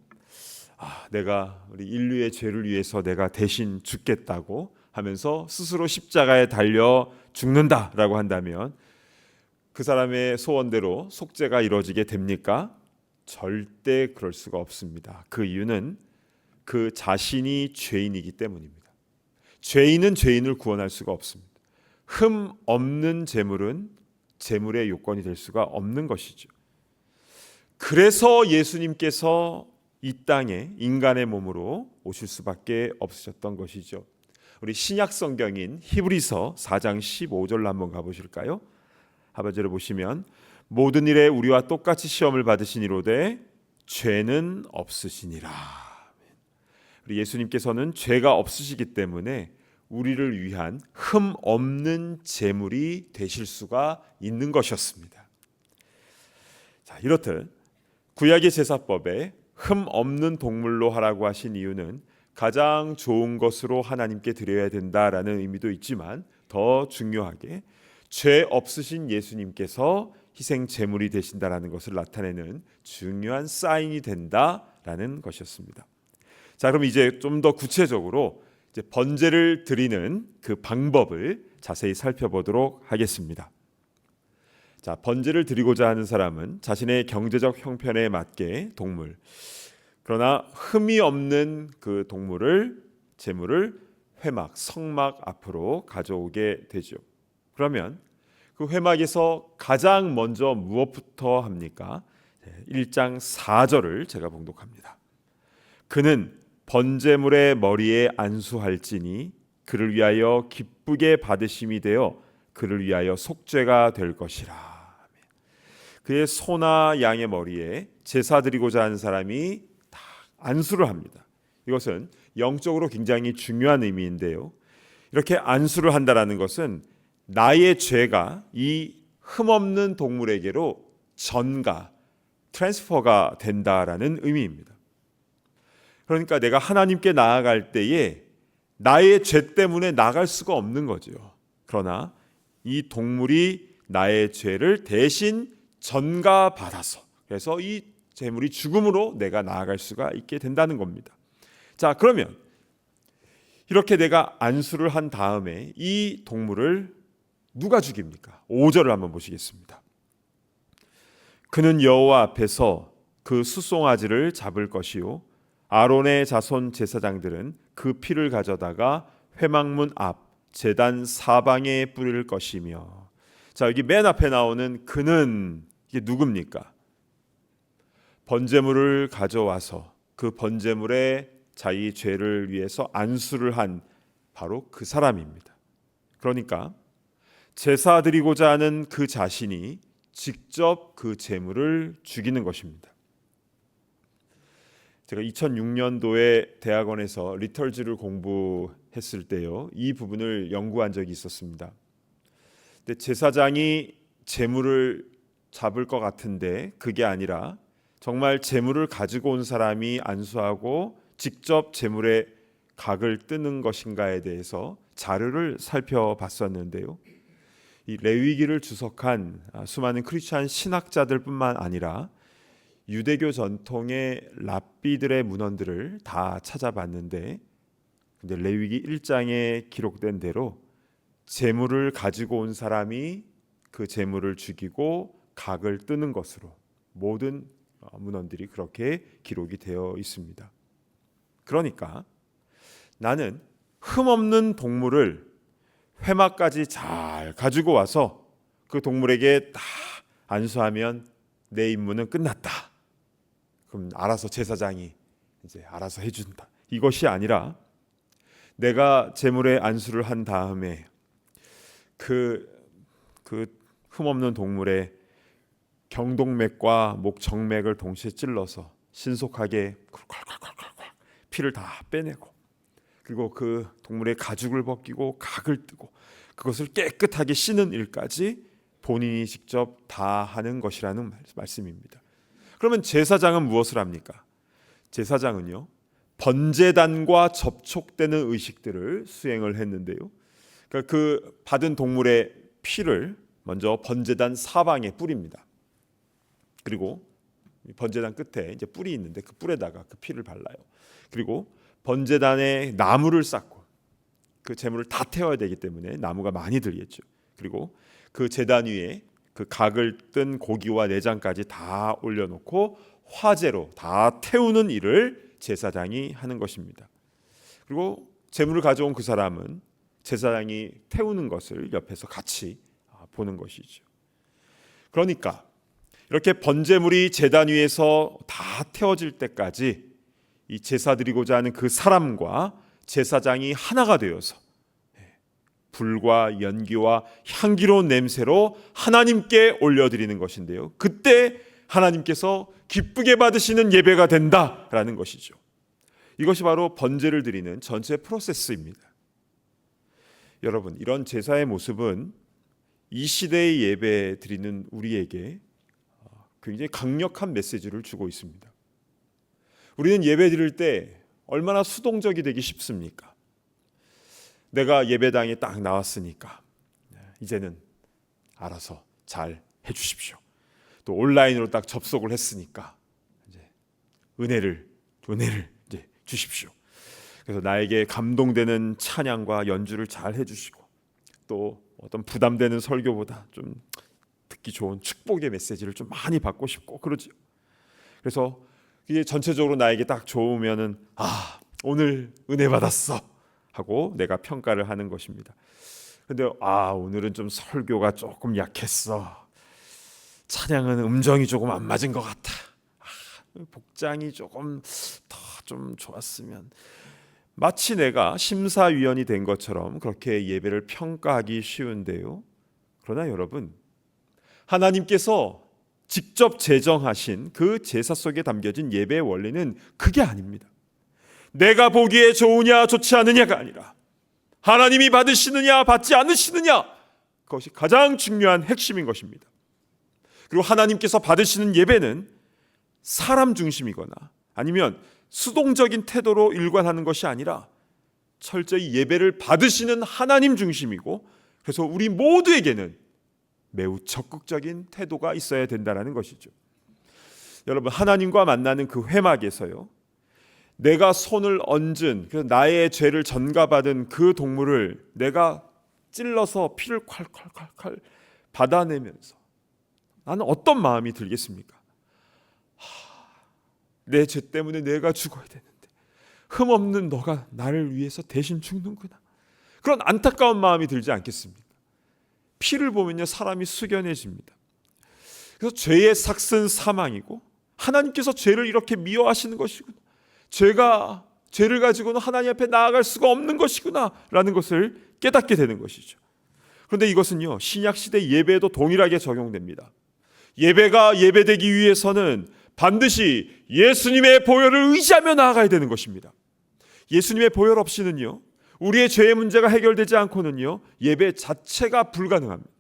내가 우리 인류의 죄를 위해서 내가 대신 죽겠다고 하면서 스스로 십자가에 달려 죽는다라고 한다면 그 사람의 소원대로 속죄가 이루어지게 됩니까? 절대 그럴 수가 없습니다. 그 이유는 그 자신이 죄인이기 때문입니다. 죄인은 죄인을 구원할 수가 없습니다. 흠 없는 재물은 재물의 요건이 될 수가 없는 것이죠. 그래서 예수님께서 이 땅에 인간의 몸으로 오실 수밖에 없으셨던 것이죠. 우리 신약 성경인 히브리서 4장 15절로 한번 가보실까요? 하반절을 보시면 모든 일에 우리와 똑같이 시험을 받으시니로되 죄는 없으시니라. 우리 예수님께서는 죄가 없으시기 때문에 우리를 위한 흠 없는 제물이 되실 수가 있는 것이었습니다. 자, 이렇듯 구약의 제사법에 흠 없는 동물로 하라고 하신 이유는 가장 좋은 것으로 하나님께 드려야 된다라는 의미도 있지만, 더 중요하게 죄 없으신 예수님께서 희생 제물이 되신다라는 것을 나타내는 중요한 사인이 된다라는 것이었습니다. 자, 그럼 이제 좀 더 구체적으로 이제 번제를 드리는 그 방법을 자세히 살펴보도록 하겠습니다. 자, 번제를 드리고자 하는 사람은 자신의 경제적 형편에 맞게 동물, 그러나 흠이 없는 그 동물을, 제물을 회막, 성막 앞으로 가져오게 되죠. 그러면 그 회막에서 가장 먼저 무엇부터 합니까? 1장 4절을 제가 봉독합니다. 그는 번제물의 머리에 안수할지니 그를 위하여 기쁘게 받으심이 되어 그를 위하여 속죄가 될 것이라. 그의 소나 양의 머리에 제사 드리고자 하는 사람이 다 안수를 합니다. 이것은 영적으로 굉장히 중요한 의미인데요. 이렇게 안수를 한다라는 것은 나의 죄가 이 흠없는 동물에게로 전가, 트랜스퍼가 된다라는 의미입니다. 그러니까 내가 하나님께 나아갈 때에 나의 죄 때문에 나갈 수가 없는 거죠. 그러나 이 동물이 나의 죄를 대신 전가받아서, 그래서 이 제물이 죽음으로 내가 나아갈 수가 있게 된다는 겁니다. 자, 그러면 이렇게 내가 안수를 한 다음에 이 동물을 누가 죽입니까? 5절을 한번 보시겠습니다. 그는 여호와 앞에서 그 수송아지를 잡을 것이요 아론의 자손 제사장들은 그 피를 가져다가 회막문 앞 제단 사방에 뿌릴 것이며. 자, 여기 맨 앞에 나오는 그는, 이게 누굽니까? 번제물을 가져와서 그 번제물에 자기 죄를 위해서 안수를 한 바로 그 사람입니다. 그러니까 제사 드리고자 하는 그 자신이 직접 그 제물을 죽이는 것입니다. 제가 2006년도에 대학원에서 리터지를 공부했을 때요, 이 부분을 연구한 적이 있었습니다. 근데 제사장이 제물을 잡을 것 같은데 그게 아니라 정말 제물을 가지고 온 사람이 안수하고 직접 제물의 각을 뜨는 것인가에 대해서 자료를 살펴봤었는데요. 이 레위기를 주석한 수많은 크리스찬 신학자들뿐만 아니라 유대교 전통의 랍비들의 문헌들을 다 찾아봤는데, 근데 레위기 1장에 기록된 대로 제물을 가지고 온 사람이 그 제물을 죽이고 각을 뜨는 것으로 모든 문헌들이 그렇게 기록이 되어 있습니다. 그러니까 나는 흠없는 동물을 회막까지 잘 가지고 와서 그 동물에게 다 안수하면 내 임무는 끝났다. 그럼 알아서 제사장이 이제 알아서 해준다. 이것이 아니라 내가 제물에 안수를 한 다음에 그 흠없는 동물의 경동맥과 목정맥을 동시에 찔러서 신속하게 피를 다 빼내고, 그리고 그 동물의 가죽을 벗기고 각을 뜨고 그것을 깨끗하게 씻는 일까지 본인이 직접 다 하는 것이라는 말씀입니다. 그러면 제사장은 무엇을 합니까? 제사장은요, 번제단과 접촉되는 의식들을 수행을 했는데요. 그러니까 그 받은 동물의 피를 먼저 번제단 사방에 뿌립니다. 그리고 번제단 끝에 이제 뿔이 있는데 그 뿔에다가 그 피를 발라요. 그리고 번제단에 나무를 쌓고, 그 제물을 다 태워야 되기 때문에 나무가 많이 들겠죠. 그리고 그 제단 위에 그 각을 뜬 고기와 내장까지 다 올려놓고 화제로 다 태우는 일을 제사장이 하는 것입니다. 그리고 제물을 가져온 그 사람은 제사장이 태우는 것을 옆에서 같이 보는 것이죠. 그러니까 이렇게 번제물이 제단 위에서 다 태워질 때까지 이 제사 드리고자 하는 그 사람과 제사장이 하나가 되어서 불과 연기와 향기로운 냄새로 하나님께 올려드리는 것인데요, 그때 하나님께서 기쁘게 받으시는 예배가 된다라는 것이죠. 이것이 바로 번제를 드리는 전체 프로세스입니다. 여러분, 이런 제사의 모습은 이 시대의 예배 드리는 우리에게 굉장히 강력한 메시지를 주고 있습니다. 우리는 예배 드릴 때 얼마나 수동적이 되기 쉽습니까? 내가 예배당에 딱 나왔으니까 이제는 알아서 잘 해주십시오. 또 온라인으로 딱 접속을 했으니까 이제 은혜를 이제 주십시오. 그래서 나에게 감동되는 찬양과 연주를 잘 해주시고, 또 어떤 부담되는 설교보다 좀 듣기 좋은 축복의 메시지를 좀 많이 받고 싶고 그러죠. 그래서 이게 전체적으로 나에게 딱 좋으면은 오늘 은혜 받았어 하고 내가 평가를 하는 것입니다. 근데 오늘은 좀 설교가 조금 약했어. 찬양은 음정이 조금 안 맞은 것 같아. 복장이 조금 더 좀 좋았으면. 마치 내가 심사위원이 된 것처럼 그렇게 예배를 평가하기 쉬운데요. 그러나 여러분, 하나님께서 직접 제정하신 그 제사 속에 담겨진 예배의 원리는 그게 아닙니다. 내가 보기에 좋으냐 좋지 않느냐가 아니라 하나님이 받으시느냐 받지 않으시느냐, 그것이 가장 중요한 핵심인 것입니다. 그리고 하나님께서 받으시는 예배는 사람 중심이거나 아니면 수동적인 태도로 일관하는 것이 아니라 철저히 예배를 받으시는 하나님 중심이고, 그래서 우리 모두에게는 매우 적극적인 태도가 있어야 된다는 것이죠. 여러분, 하나님과 만나는 그 회막에서요, 내가 손을 얹은, 그래서 나의 죄를 전가받은 그 동물을 내가 찔러서 피를 콸콸콸콸 받아내면서 나는 어떤 마음이 들겠습니까? 내 죄 때문에 내가 죽어야 되는데 흠없는 너가 나를 위해서 대신 죽는구나. 그런 안타까운 마음이 들지 않겠습니까? 피를 보면요, 사람이 숙연해집니다. 그래서 죄의 삭은 사망이고 하나님께서 죄를 이렇게 미워하시는 것이구나, 죄를 가지고는 하나님 앞에 나아갈 수가 없는 것이구나 라는 것을 깨닫게 되는 것이죠. 그런데 이것은요, 신약시대 예배에도 동일하게 적용됩니다. 예배가 예배되기 위해서는 반드시 예수님의 보혈을 의지하며 나아가야 되는 것입니다. 예수님의 보혈 없이는요, 우리의 죄의 문제가 해결되지 않고는요, 예배 자체가 불가능합니다.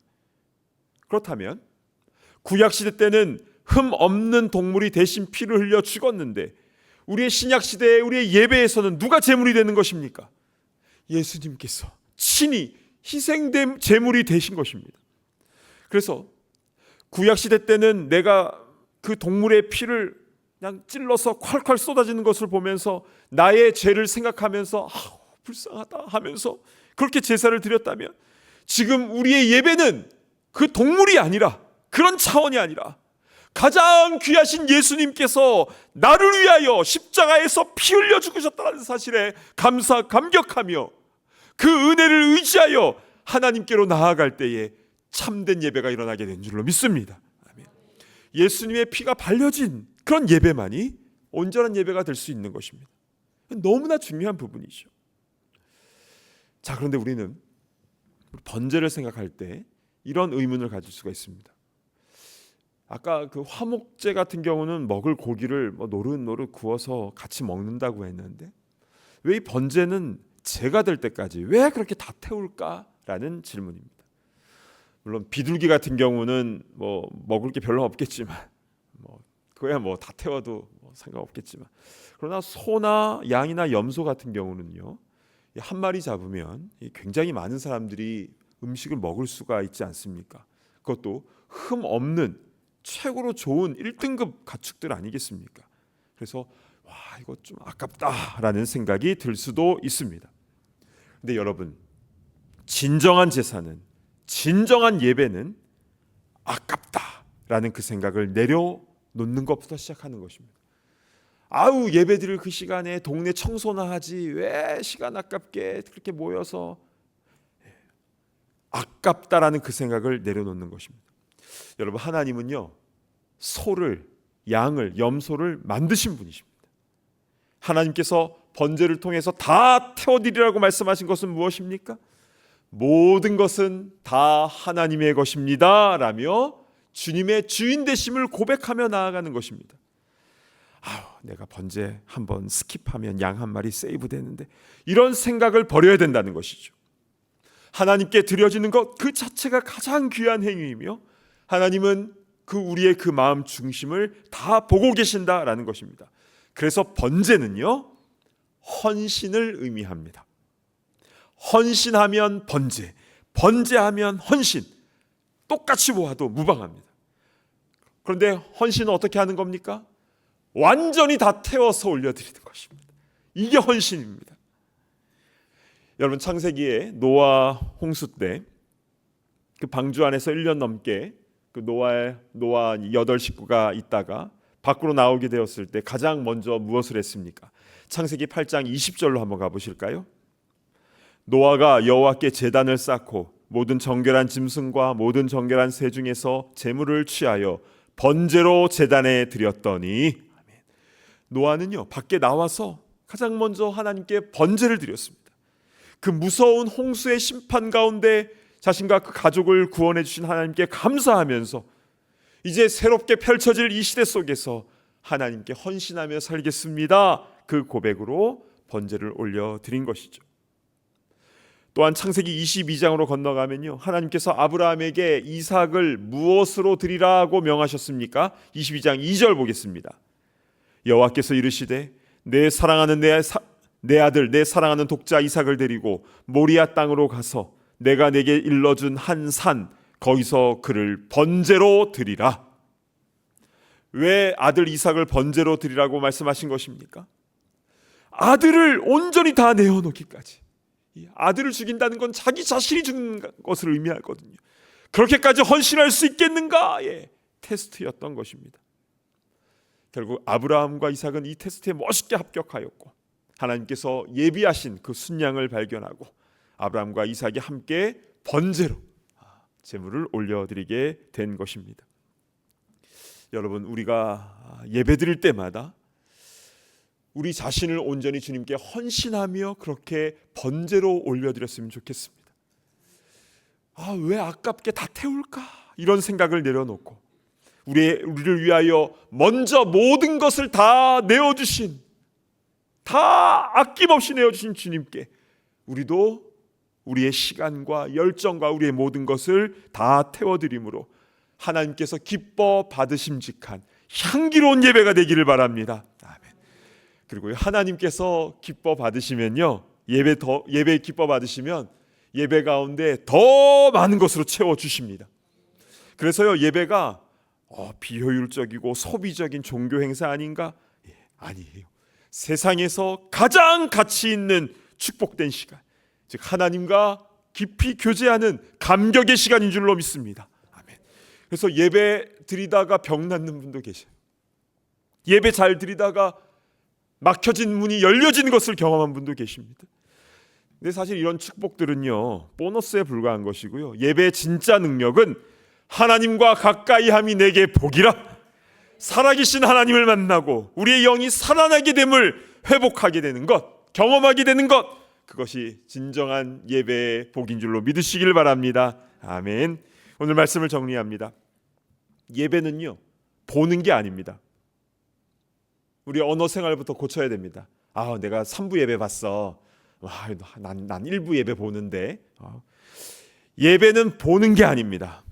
그렇다면 구약시대 때는 흠 없는 동물이 대신 피를 흘려 죽었는데 우리의 신약시대에 우리의 예배에서는 누가 제물이 되는 것입니까? 예수님께서 친히 희생된 제물이 되신 것입니다. 그래서 구약시대 때는 내가 그 동물의 피를 그냥 찔러서 콸콸 쏟아지는 것을 보면서 나의 죄를 생각하면서 불쌍하다 하면서 그렇게 제사를 드렸다면, 지금 우리의 예배는 그 동물이 아니라, 그런 차원이 아니라 가장 귀하신 예수님께서 나를 위하여 십자가에서 피 흘려 죽으셨다는 사실에 감사감격하며 그 은혜를 의지하여 하나님께로 나아갈 때에 참된 예배가 일어나게 된 줄로 믿습니다. 아멘. 예수님의 피가 발려진 그런 예배만이 온전한 예배가 될 수 있는 것입니다. 너무나 중요한 부분이죠. 자, 그런데 우리는 번제를 생각할 때 이런 의문을 가질 수가 있습니다. 아까 그 화목제 같은 경우는 먹을 고기를 노릇노릇 구워서 같이 먹는다고 했는데 왜 이 번제는 제가 될 때까지 왜 그렇게 다 태울까라는 질문입니다. 물론 비둘기 같은 경우는 먹을 게 별로 없겠지만 그거야 다 태워도 상관없겠지만, 그러나 소나 양이나 염소 같은 경우는요, 한 마리 잡으면 굉장히 많은 사람들이 음식을 먹을 수가 있지 않습니까? 그것도 흠 없는 최고로 좋은 1등급 가축들 아니겠습니까? 그래서 와, 이거 좀 아깝다라는 생각이 들 수도 있습니다. 근데 여러분, 진정한 제사는, 진정한 예배는 아깝다라는 그 생각을 내려놓는 것부터 시작하는 것입니다. 아우, 예배드릴 그 시간에 동네 청소나 하지 왜 시간 아깝게 그렇게 모여서, 아깝다라는 그 생각을 내려놓는 것입니다. 여러분, 하나님은요, 소를, 양을, 염소를 만드신 분이십니다. 하나님께서 번제를 통해서 다 태워드리라고 말씀하신 것은 무엇입니까? 모든 것은 다 하나님의 것입니다 라며 주님의 주인 되심을 고백하며 나아가는 것입니다. 내가 번제 한번 스킵하면 양 한 마리 세이브 되는데, 이런 생각을 버려야 된다는 것이죠. 하나님께 드려지는 것 그 자체가 가장 귀한 행위이며, 하나님은 우리의 그 마음 중심을 다 보고 계신다라는 것입니다. 그래서 번제는요, 헌신을 의미합니다. 헌신하면 번제, 번제하면 헌신, 똑같이 보아도 무방합니다. 그런데 헌신은 어떻게 하는 겁니까? 완전히 다 태워서 올려드리는 것입니다. 이게 헌신입니다. 여러분, 창세기에 노아 홍수 때 그 방주 안에서 1년 넘게 그 노아 8식구가 있다가 밖으로 나오게 되었을 때 가장 먼저 무엇을 했습니까? 창세기 8장 20절로 한번 가보실까요? 노아가 여호와께 제단을 쌓고 모든 정결한 짐승과 모든 정결한 새 중에서 제물을 취하여 번제로 제단에 드렸더니, 노아는요, 밖에 나와서 가장 먼저 하나님께 번제를 드렸습니다. 그 무서운 홍수의 심판 가운데 자신과 그 가족을 구원해 주신 하나님께 감사하면서 이제 새롭게 펼쳐질 이 시대 속에서 하나님께 헌신하며 살겠습니다, 그 고백으로 번제를 올려드린 것이죠. 또한 창세기 22장으로 건너가면요, 하나님께서 아브라함에게 이삭을 무엇으로 드리라고 명하셨습니까? 22장 2절 보겠습니다. 여호와께서 이르시되 내 사랑하는 내 아들 내 사랑하는 독자 이삭을 데리고 모리아 땅으로 가서 내가 내게 일러준 한 산, 거기서 그를 번제로 드리라. 왜 아들 이삭을 번제로 드리라고 말씀하신 것입니까? 아들을 온전히 다 내어놓기까지. 아들을 죽인다는 건 자기 자신이 죽는 것을 의미하거든요. 그렇게까지 헌신할 수 있겠는가의 테스트였던 것입니다. 결국 아브라함과 이삭은 이 테스트에 멋있게 합격하였고, 하나님께서 예비하신 그 순양을 발견하고 아브라함과 이삭이 함께 번제로 제물을 올려드리게 된 것입니다. 여러분, 우리가 예배드릴 때마다 우리 자신을 온전히 주님께 헌신하며 그렇게 번제로 올려드렸으면 좋겠습니다. 왜 아깝게 다 태울까? 이런 생각을 내려놓고 우리를 위하여 먼저 모든 것을 다 내어주신, 다 아낌없이 내어주신 주님께 우리도 우리의 시간과 열정과 우리의 모든 것을 다 태워드림으로 하나님께서 기뻐 받으심직한 향기로운 예배가 되기를 바랍니다. 아멘. 그리고 하나님께서 기뻐 받으시면요, 예배 기뻐 받으시면 예배 가운데 더 많은 것으로 채워 주십니다. 그래서요, 예배가 비효율적이고 소비적인 종교 행사 아닌가? 아니에요. 세상에서 가장 가치 있는 축복된 시간, 즉 하나님과 깊이 교제하는 감격의 시간인 줄로 믿습니다. 아멘. 그래서 예배 드리다가 병 낫는 분도 계셔요. 예배 잘 드리다가 막혀진 문이 열려지는 것을 경험한 분도 계십니다. 근데 사실 이런 축복들은요, 보너스에 불과한 것이고요. 예배의 진짜 능력은 하나님과 가까이함이 내게 복이라. 살아계신 하나님을 만나고 우리의 영이 살아나게 됨을 회복하게 되는 것, 경험하게 되는 것, 그것이 진정한 예배의 복인 줄로 믿으시길 바랍니다. 아멘. 오늘 말씀을 정리합니다. 예배는요, 보는 게 아닙니다. 우리 언어 생활부터 고쳐야 됩니다. 내가 3부 예배 봤어. 난 1부 예배 보는데. 예배는 보는 게 아닙니다.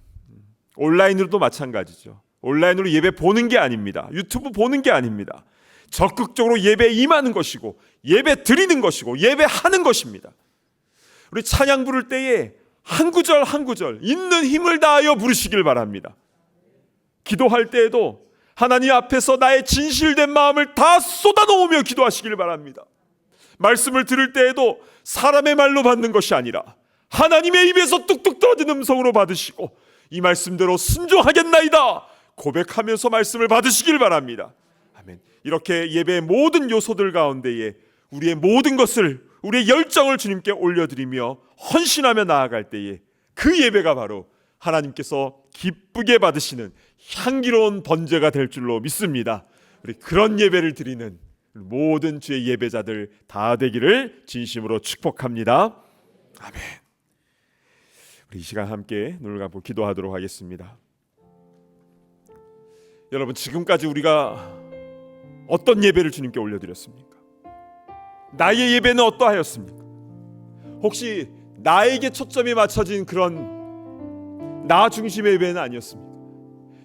온라인으로도 마찬가지죠. 온라인으로 예배 보는 게 아닙니다. 유튜브 보는 게 아닙니다. 적극적으로 예배에 임하는 것이고 예배 드리는 것이고 예배하는 것입니다. 우리 찬양 부를 때에 한 구절 한 구절 있는 힘을 다하여 부르시길 바랍니다. 기도할 때에도 하나님 앞에서 나의 진실된 마음을 다 쏟아놓으며 기도하시길 바랍니다. 말씀을 들을 때에도 사람의 말로 받는 것이 아니라 하나님의 입에서 뚝뚝 떨어진 음성으로 받으시고 이 말씀대로 순종하겠나이다 고백하면서 말씀을 받으시길 바랍니다. 아멘. 이렇게 예배의 모든 요소들 가운데에 우리의 모든 것을, 우리의 열정을 주님께 올려드리며 헌신하며 나아갈 때에 그 예배가 바로 하나님께서 기쁘게 받으시는 향기로운 번제가 될 줄로 믿습니다. 우리 그런 예배를 드리는 모든 주의 예배자들 다 되기를 진심으로 축복합니다. 아멘. 우리 이 시간 함께 눈을 감고 기도하도록 하겠습니다. 여러분, 지금까지 우리가 어떤 예배를 주님께 올려드렸습니까? 나의 예배는 어떠하였습니까? 혹시 나에게 초점이 맞춰진 그런 나 중심의 예배는 아니었습니까?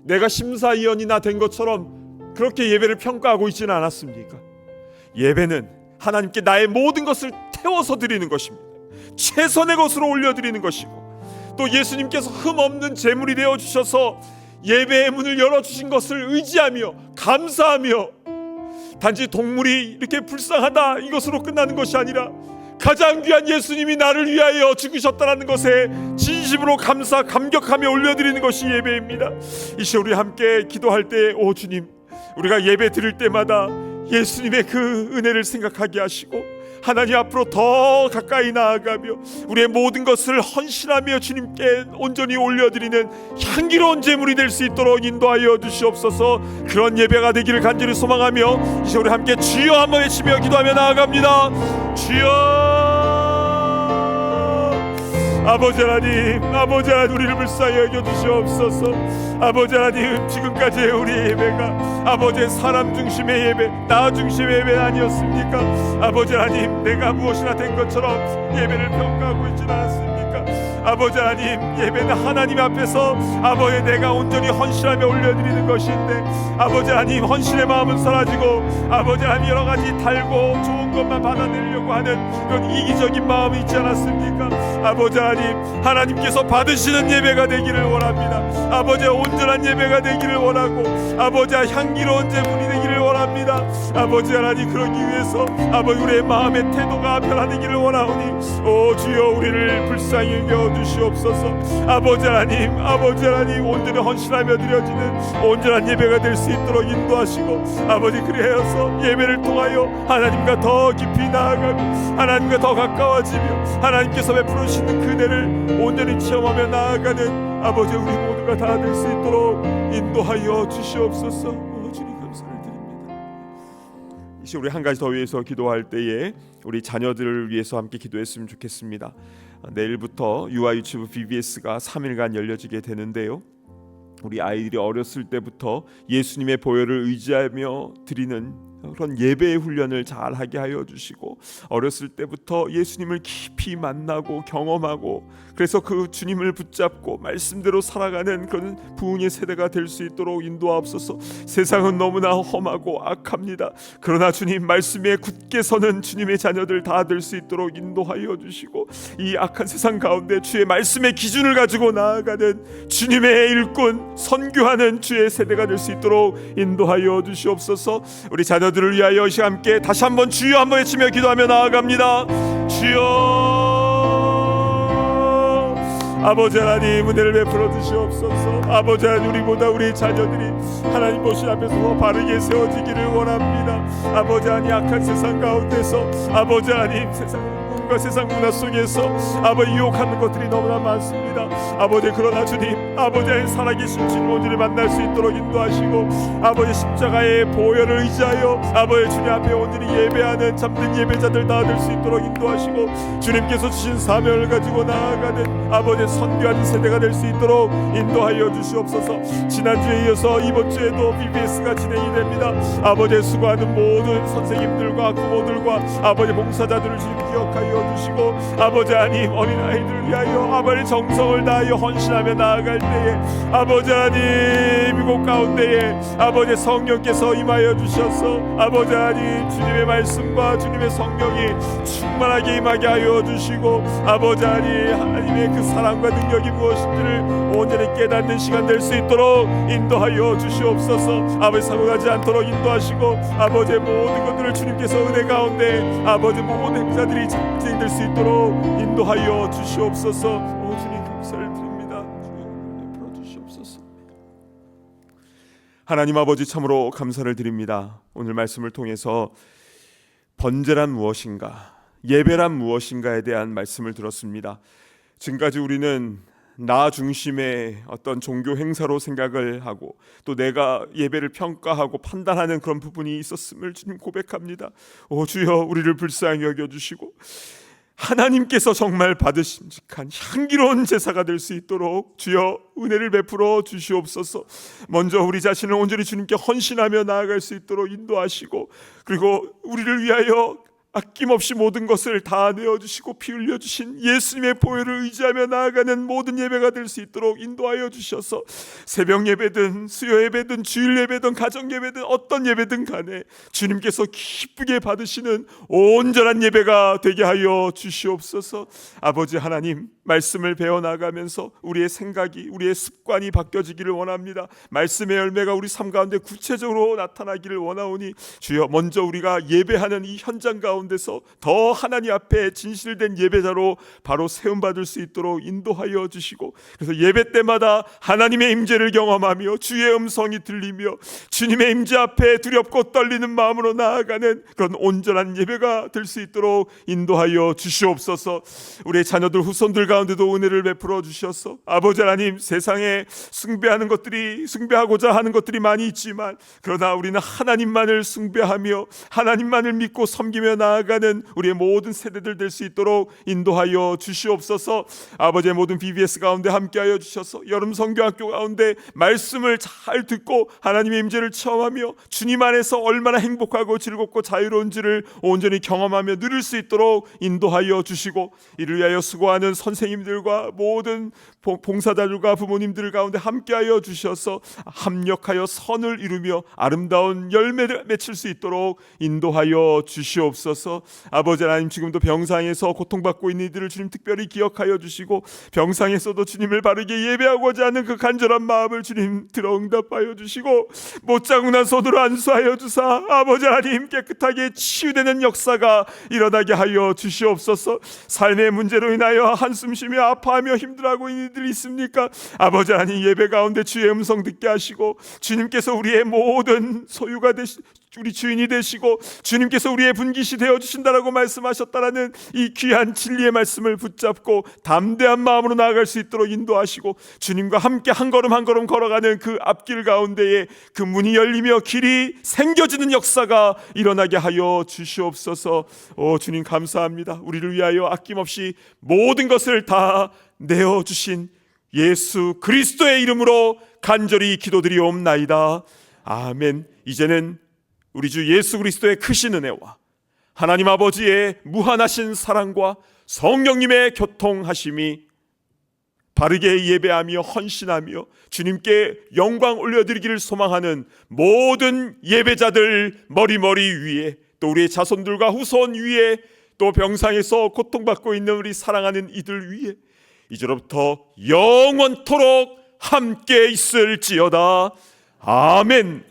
내가 심사위원이나 된 것처럼 그렇게 예배를 평가하고 있지는 않았습니까? 예배는 하나님께 나의 모든 것을 태워서 드리는 것입니다. 최선의 것으로 올려드리는 것이고, 또 예수님께서 흠없는 제물이 되어주셔서 예배의 문을 열어주신 것을 의지하며 감사하며, 단지 동물이 이렇게 불쌍하다 이것으로 끝나는 것이 아니라 가장 귀한 예수님이 나를 위하여 죽으셨다는 것에 진심으로 감격하며 올려드리는 것이 예배입니다. 이 시간 우리 함께 기도할 때, 오 주님, 우리가 예배 드릴 때마다 예수님의 그 은혜를 생각하게 하시고 하나님 앞으로 더 가까이 나아가며 우리의 모든 것을 헌신하며 주님께 온전히 올려드리는 향기로운 제물이 될 수 있도록 인도하여 주시옵소서. 그런 예배가 되기를 간절히 소망하며 이제 우리 함께 주여 한번 외치며 기도하며 나아갑니다. 주여, 아버지 하나님, 아버지 하나님, 우리를 불쌍히 여겨주시옵소서. 아버지 하나님, 지금까지의 우리 예배가 아버지의 사람 중심의 예배, 나 중심의 예배 아니었습니까? 아버지 하나님, 내가 무엇이나 된 것처럼 예배를 평가하고 있지는 않았습니까? 아버지 하나님, 예배는 하나님 앞에서 아버지 내가 온전히 헌신하며 올려드리는 것인데, 아버지 하나님, 헌신의 마음은 사라지고 아버지 하나님 여러 가지 달고 좋은 것만 받아내려고 하는 그런 이기적인 마음이 있지 않았습니까? 아버지 하나님, 하나님께서 받으시는 예배가 되기를 원합니다. 아버지의 온전한 예배가 되기를 원하고 아버지의 향기로운 제물이 되기를 원합니다. 아버지 하나님, 그러기 위해서 아버지 우리의 마음의 태도가 변화되기를 원하오니 오 주여, 우리를 불쌍히 여겨주시옵소서. 아버지 하나님, 온전히 헌신하며 드려지는 온전한 예배가 될 수 있도록 인도하시고 아버지, 그래서 예배를 통하여 하나님과 더 깊이 나아가고 하나님과 더 가까워지며 하나님께서 베풀으시는 그대를 온전히 체험하며 나아가는 아버지 우리 모두가 다 될 수 있도록 인도하여 주시옵소서. 주님 감사를 드립니다. 이제 우리 한 가지 더 위해서 기도할 때에 우리 자녀들을 위해서 함께 기도했으면 좋겠습니다. 내일부터 유아유치부 BBS가 3일간 열려지게 되는데요, 우리 아이들이 어렸을 때부터 예수님의 보혈을 의지하며 드리는 그런 예배의 훈련을 잘 하게 하여 주시고 어렸을 때부터 예수님을 깊이 만나고 경험하고 그래서 그 주님을 붙잡고 말씀대로 살아가는 그런 부흥의 세대가 될 수 있도록 인도하옵소서. 세상은 너무나 험하고 악합니다. 그러나 주님 말씀에 굳게 서는 주님의 자녀들 다 될 수 있도록 인도하여 주시고 이 악한 세상 가운데 주의 말씀의 기준을 가지고 나아가는 주님의 일꾼 선교하는 주의 세대가 될 수 있도록 인도하여 주시옵소서. 우리 자녀들을 위하여 이 시간 함께 다시 한번 주여 한번 외치며 기도하며 나아갑니다. 주여, 아버지 하나님, 은혜를 베풀어 주시옵소서. 아버지 하나님, 우리보다 우리 자녀들이 하나님 보신 앞에서 더 바르게 세워지기를 원합니다. 아버지 하나님, 악한 세상 가운데서 아버지 하나님, 세상은 세상과 세상 문화 속에서 아버지 유혹하는 것들이 너무나 많습니다. 아버지 그러나 주님, 아버지의 살아계신 주님 온전히 만날 수 있도록 인도하시고, 아버지 십자가의 보혈을 의지하여 아버지 주님 앞에 온전히 예배하는 참된 예배자들 다 될 수 있도록 인도하시고, 주님께서 주신 사명을 가지고 나아가는 아버지 선교하는 세대가 될 수 있도록 인도하여 주시옵소서. 지난주에 이어서 이번 주에도 BBS가 진행이 됩니다. 아버지 수고하는 모든 선생님들과 부모들과 아버지 봉사자들을 주님 기억하여 주시고, 아버지 하나님 어린아이들을 위하여 아버지 정성을 다하여 헌신하며 나아갈 때에 아버지 하나님 이곳 가운데에 아버지 성령께서 임하여 주셔서 아버지 하나님 주님의 말씀과 주님의 성령이 충만하게 임하게 하여 주시고, 아버지 하나님의 그 사랑과 능력이 무엇인지를 온전히 깨닫는 시간 될 수 있도록 인도하여 주시옵소서. 아버지 사고나지 않도록 인도하시고, 아버지의 모든 것들을 주님께서 은혜 가운데 아버지 모든 행사들이 진행될 수 있도록 인도하여 주시옵소서. 주님 감사를 드립니다. 주님 베풀어 주시옵소서. 하나님 아버지 참으로 감사를 드립니다. 오늘 말씀을 통해서 번제란 무엇인가, 예배란 무엇인가에 대한 말씀을 들었습니다. 지금까지 우리는 나 중심의 어떤 종교 행사로 생각을 하고 또 내가 예배를 평가하고 판단하는 그런 부분이 있었음을 주님 고백합니다. 오 주여, 우리를 불쌍히 여겨주시고 하나님께서 정말 받으심직한 향기로운 제사가 될 수 있도록 주여 은혜를 베풀어 주시옵소서. 먼저 우리 자신을 온전히 주님께 헌신하며 나아갈 수 있도록 인도하시고, 그리고 우리를 위하여 아낌없이 모든 것을 다 내어주시고 피 흘려주신 예수님의 보혈을 의지하며 나아가는 모든 예배가 될 수 있도록 인도하여 주셔서 새벽 예배든 수요 예배든 주일 예배든 가정 예배든 어떤 예배든 간에 주님께서 기쁘게 받으시는 온전한 예배가 되게 하여 주시옵소서. 아버지 하나님, 말씀을 배워나가면서 우리의 생각이, 우리의 습관이 바뀌어지기를 원합니다. 말씀의 열매가 우리 삶 가운데 구체적으로 나타나기를 원하오니 주여, 먼저 우리가 예배하는 이 현장 가운데서 더 하나님 앞에 진실된 예배자로 바로 세움받을 수 있도록 인도하여 주시고, 그래서 예배 때마다 하나님의 임재를 경험하며 주의 음성이 들리며 주님의 임재 앞에 두렵고 떨리는 마음으로 나아가는 그런 온전한 예배가 될 수 있도록 인도하여 주시옵소서. 우리의 자녀들 후손들 가운데도 은혜를 베풀어 주셔서 아버지 하나님, 세상에 숭배하고자 하는 것들이 많이 있지만 그러나 우리는 하나님만을 숭배하며 하나님만을 믿고 섬기며 나아가는 우리의 모든 세대들 될 수 있도록 인도하여 주시옵소서. 아버지의 모든 BBS 가운데 함께하여 주셔서 여름 성교학교 가운데 말씀을 잘 듣고 하나님의 임재를 체험하며 주님 안에서 얼마나 행복하고 즐겁고 자유로운지를 온전히 경험하며 누릴 수 있도록 인도하여 주시고, 이를 위하여 수고하는 선생님들과 모든 봉사자들과 부모님들 가운데 함께하여 주셔서 합력하여 선을 이루며 아름다운 열매를 맺힐 수 있도록 인도하여 주시옵소서. 아버지 하나님, 지금도 병상에서 고통받고 있는 이들을 주님 특별히 기억하여 주시고, 병상에서도 주님을 바르게 예배하고자 하는 그 간절한 마음을 주님 들어 응답하여 주시고, 못자국난 손으로 안수하여 주사 아버지 하나님 깨끗하게 치유되는 역사가 일어나게 하여 주시옵소서. 삶의 문제로 인하여 한숨 쉬며 아파하며 힘들어하고 있는 이들이 있습니까? 아버지 하나님, 예배 가운데 주의 음성 듣게 하시고 주님께서 우리의 모든 소유가 우리 주인이 되시고 주님께서 우리의 분깃이 되어주신다라고 말씀하셨다라는 이 귀한 진리의 말씀을 붙잡고 담대한 마음으로 나아갈 수 있도록 인도하시고, 주님과 함께 한 걸음 한 걸음 걸어가는 그 앞길 가운데에 그 문이 열리며 길이 생겨지는 역사가 일어나게 하여 주시옵소서. 주님 감사합니다. 우리를 위하여 아낌없이 모든 것을 다 내어주신 예수 그리스도의 이름으로 간절히 기도드리옵나이다. 아멘. 이제는 우리 주 예수 그리스도의 크신 은혜와 하나님 아버지의 무한하신 사랑과 성령님의 교통하심이 바르게 예배하며 헌신하며 주님께 영광 올려드리기를 소망하는 모든 예배자들 머리머리 위에, 또 우리의 자손들과 후손 위에, 또 병상에서 고통받고 있는 우리 사랑하는 이들 위에 이제로부터 영원토록 함께 있을지어다. 아멘.